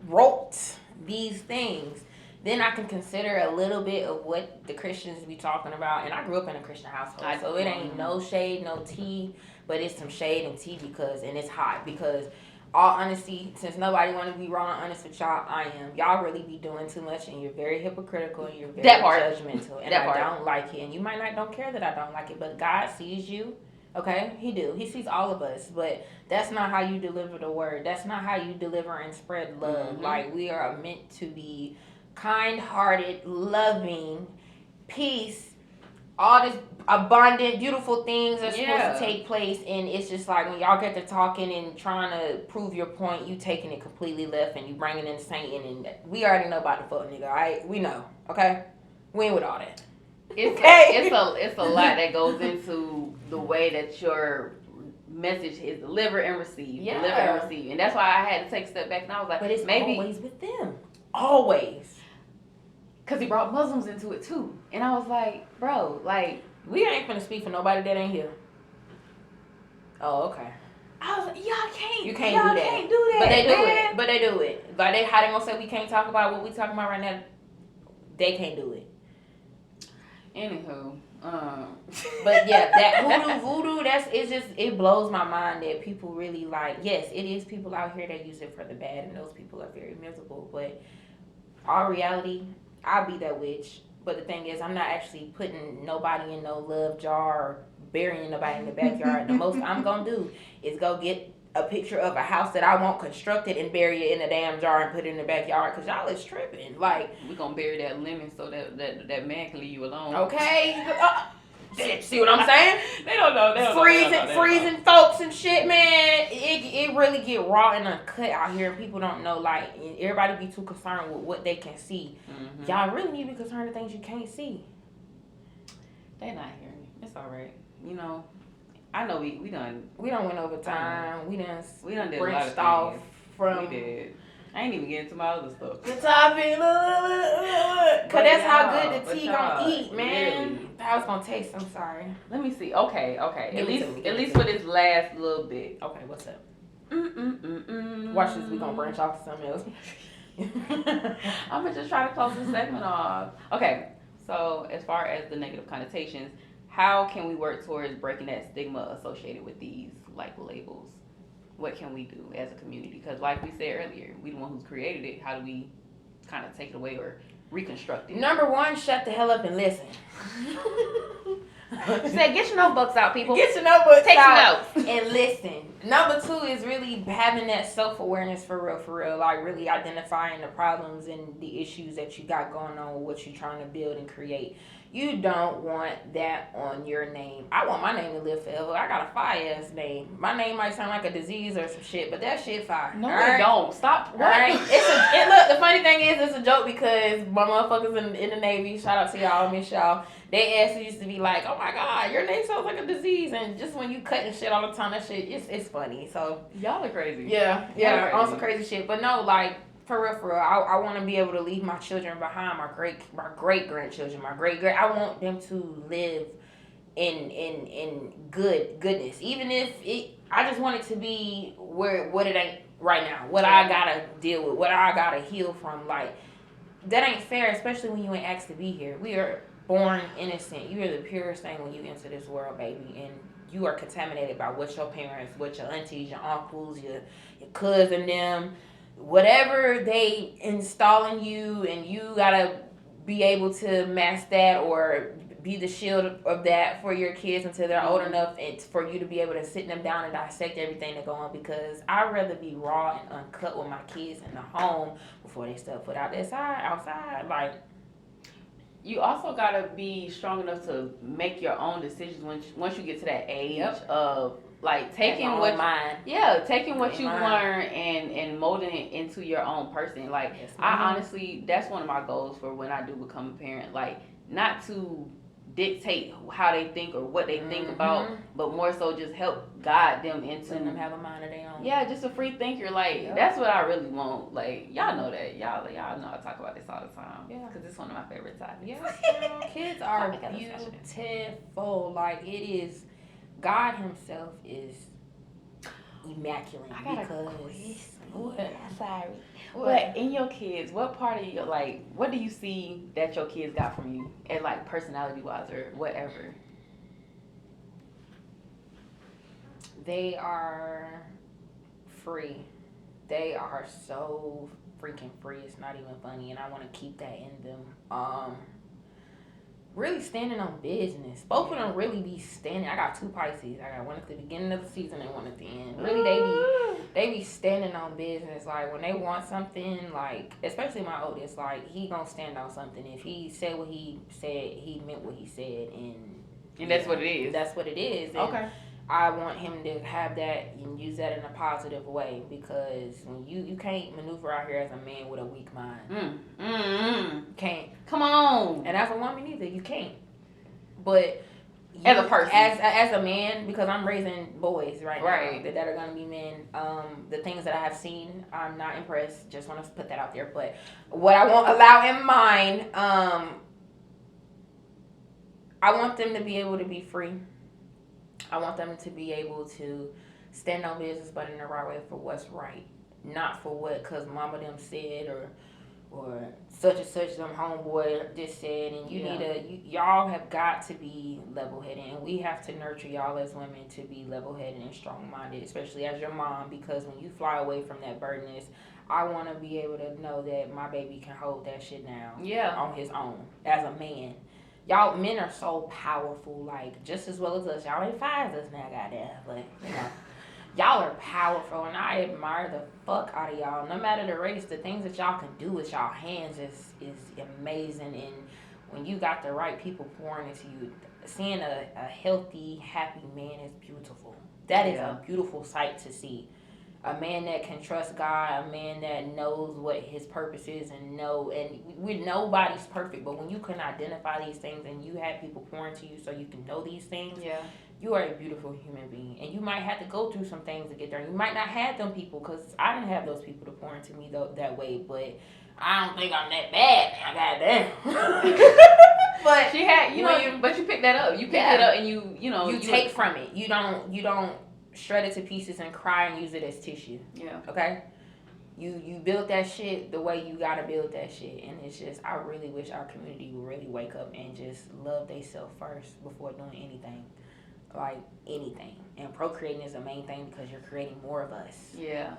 wrote these things, then I can consider a little bit of what the Christians be talking about. And I grew up in a Christian household, so it ain't no shade, no tea, but it's some shade and tea and it's hot because all honesty, since nobody want to be raw and honest with y'all, I am. Y'all really be doing too much, and you're very hypocritical, and you're very judgmental, and I don't like it. And you might not don't care that I don't like it, but God sees you. Okay, He do. He sees all of us, but that's not how you deliver the word. That's not how you deliver and spread love. Mm-hmm. Like, we are meant to be kind-hearted, loving, peace, all this abundant, beautiful things are supposed to take place, and it's just like when y'all get to talking and trying to prove your point, you taking it completely left, and you bringing in Satan, and we already know about the fuck nigga, alright? We know, okay? We ain't with all that. It's a lot that goes into the way that your message is delivered and received. Yeah. Delivered and received. And that's why I had to take a step back, and I was like, but it's maybe always with them. Always. Because he brought Muslims into it too. And I was like, bro, like, we ain't finna speak for nobody that ain't here. Oh, okay. I was like, y'all can't do that. But they do it. But they do it. Like, how they gonna say we can't talk about what we talking about right now? They can't do it. Anywho, but yeah, that voodoo, it blows my mind that people really like. Yes, it is people out here that use it for the bad, and those people are very miserable. But all reality, I'll be that witch. But the thing is, I'm not actually putting nobody in no love jar or burying nobody in the backyard. The most I'm gonna do is go get a picture of a house that I want constructed and bury it in a damn jar and put it in the backyard, because y'all is tripping. Like, we're gonna bury that lemon so that man can leave you alone. Okay. See what I'm saying? They don't know. Freezing folks and shit, man. It really get raw and uncut out here. People don't know. Like, everybody be too concerned with what they can see. Mm-hmm. Y'all really need to be concerned with things you can't see. They not hearing me. It's all right. You know, I know we done went over time. We done did branched off from. We did. I ain't even getting to my other stuff. The topic, cause that's how good the tea gonna eat, man. Really. I was gonna taste. I'm sorry. Let me see. Okay. At least for this last little bit. Okay, what's up? Watch this. We gonna branch off to something else. I'm gonna just try to close the segment off. Okay. So as far as the negative connotations, how can we work towards breaking that stigma associated with these like labels? What can we do as a community? Because like we said earlier, we the one who's created it. How do we kind of take it away or reconstruct it? Number one, shut the hell up and listen. Say, get your notebooks out, people. Get your notebooks out. Take some notes. And listen. Number two is really having that self-awareness for real. Like, really identifying the problems and the issues that you got going on with what you're trying to build and create. You don't want that on your name. I want my name to live forever. I got a fire-ass name. My name might sound like a disease or some shit, but that shit fire. No, it don't. Stop. All right? Look, the funny thing is, it's a joke because my motherfuckers in the Navy, shout out to y'all, miss y'all, they ass used to be like, oh my God, your name sounds like a disease. And just when you cutting shit all the time, that shit, it's funny. So y'all are crazy. Yeah, on some crazy shit. But no, like, for real, I want to be able to leave my children behind, my great grandchildren, I want them to live in goodness. Even if I just want it to be what it ain't right now. What I gotta deal with, what I gotta heal from. Like, that ain't fair, especially when you ain't asked to be here. We are born innocent. You are the purest thing when you enter this world, baby, and you are contaminated by what your parents, what your aunties, your uncles, your cousin, them. Whatever they install in you, and you gotta be able to match that or be the shield of that for your kids until they're old enough, and for you to be able to sit them down and dissect everything that go on. Because I'd rather be raw and uncut with my kids in the home before they step foot outside. Like, you also gotta be strong enough to make your own decisions once you get to that age of like taking what you learn and molding it into your own person. Like, I honestly, that's one of my goals for when I do become a parent. Like, not to dictate how they think or what they think about, but more so just help guide them into letting them have a mind of their own. Yeah, just a free thinker. Like, that's what I really want. Like, y'all know that. Y'all know I talk about this all the time. Yeah, because it's one of my favorite topics. Yeah, kids are beautiful. Like, it is. God himself is immaculate. I got because a question. What? Sorry. What? But in your kids, what part of your, like, what do you see that your kids got from you, and like personality wise or whatever? They are free. They are so freaking free. It's not even funny, and I want to keep that in them. Really standing on business. Both of them really be standing. I got two Pisces. I got one at the beginning of the season and one at the end. Really, they be standing on business. Like when they want something, like especially my oldest, like he gonna stand on something. If he said what he said, he meant what he said, And that's what it is. That's what it is. And Okay. I want him to have that and use that in a positive way, because when you can't maneuver out here as a man with a weak mind. Can't. Come on. And as a woman either, you can't. But you, As a person. as a man, because I'm raising boys right Right. now that are gonna be men. The things that I have seen, I'm not impressed. Just want to put that out there. But what I won't allow in mine, I want them to be able to be free. I want them to be able to stand on business, but in the right way for what's right, not for what because mama them said or such and such them homeboy just said. And you need to y'all have got to be level headed, and we have to nurture y'all as women to be level headed and strong minded, especially as your mom, because when you fly away from that burdenness, I want to be able to know that my baby can hold that shit down on his own as a man. Y'all men are so powerful, like just as well as us. Y'all ain't fine as us now, goddamn, but you know, y'all are powerful, and I admire the fuck out of y'all. No matter the race, the things that y'all can do with y'all hands is amazing. And when you got the right people pouring into you, seeing a healthy, happy man is beautiful. That is a beautiful sight to see. A man that can trust God, a man that knows what his purpose is, and nobody's perfect, but when you can identify these things and you have people pouring to you so you can know these things, you are a beautiful human being. And you might have to go through some things to get there. You might not have them people, because I didn't have those people to pour into me that way, but I don't think I'm that bad now, goddamn. But she had, but you picked that up. You picked it up, and you take from it. You don't shred it to pieces and cry and use it as tissue. Yeah. Okay? You build that shit the way you gotta build that shit. And it's just, I really wish our community would really wake up and just love themselves first before doing anything. Like anything. And procreating is the main thing, because you're creating more of us. Yeah.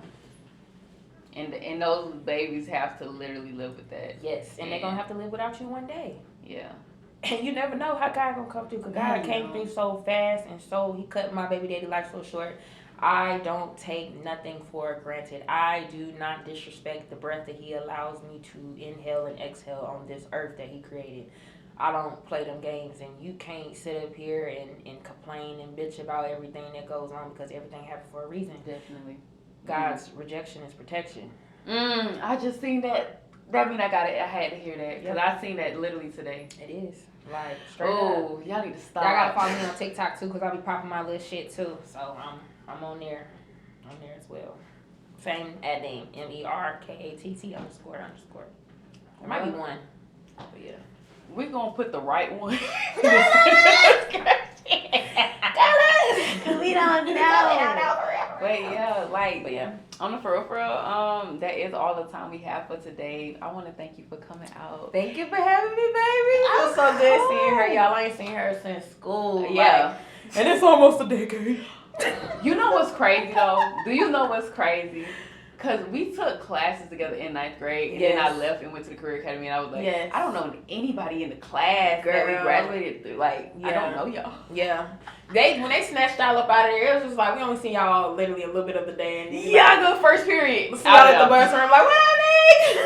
And those babies have to literally live with that. Yes. And they're gonna have to live without you one day. Yeah. And you never know how God gonna come through, because God came through so fast, and so he cut my baby daddy life so short. I don't take nothing for granted. I do not disrespect the breath that he allows me to inhale and exhale on this earth that he created. I don't play them games, and you can't sit up here and complain and bitch about everything that goes on, because everything happened for a reason. Definitely. God's rejection is protection. I just seen that. That mean I had to hear that, because I seen that literally today. It is. Like, straight up. Oh, y'all need to stop. Y'all gotta follow me on TikTok too, because I'll be popping my little shit too. So I'm on there. On there as well. Same ad name. MERKATT __. There might be one. But yeah. We're gonna put the right one. Because we don't know. But yeah, like, But yeah. on the for real, that is all the time we have for today. I want to thank you for coming out. Thank you for having me, baby. It was so good seeing her. Y'all ain't seen her since school. Yeah. And it's almost a decade. You know what's crazy though? Do you know what's crazy? Because we took classes together in 9th grade, and then I left and went to the Career Academy, and I was like, I don't know anybody in the class that we graduated through. Like, I don't know y'all. Yeah. When they snatched y'all up out of there, it was just like, we only seen y'all literally a little bit of the day. And Yeah, go first period. See y'all at the bus room, like, what I need?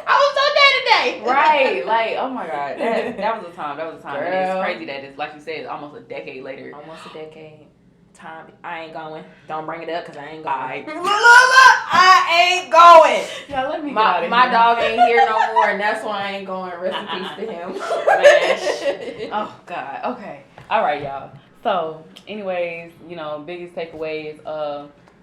I was so dead today. Right. Like, oh my God. That was a time. Girl. And it's crazy that it's, like you said, it's almost a decade later. Almost a decade. Time. I ain't going. Don't bring it up, because I ain't going. Look, I ain't going. Yeah, let me get out of my here. dog ain't here no more, and that's why I ain't going. Rest in peace to him. Oh God. Okay. All right, y'all. So, anyways, biggest takeaways.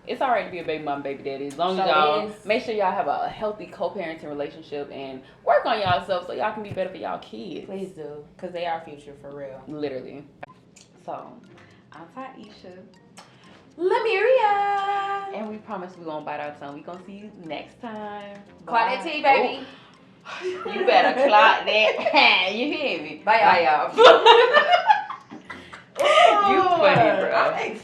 It's all right to be a baby mom, baby daddy, as long as y'all make sure y'all have a healthy co-parenting relationship and work on y'allself so y'all can be better for y'all kids. Please do, because they are future for real. Literally. So, I'm Taisha. Lemuria. And we promise we're gonna bite our tongue. We gonna see you next time. Clock that T, baby. Oh, you better clock that. You hear me? Bye, y'all. Bye, y'all. You funny, bro. I'm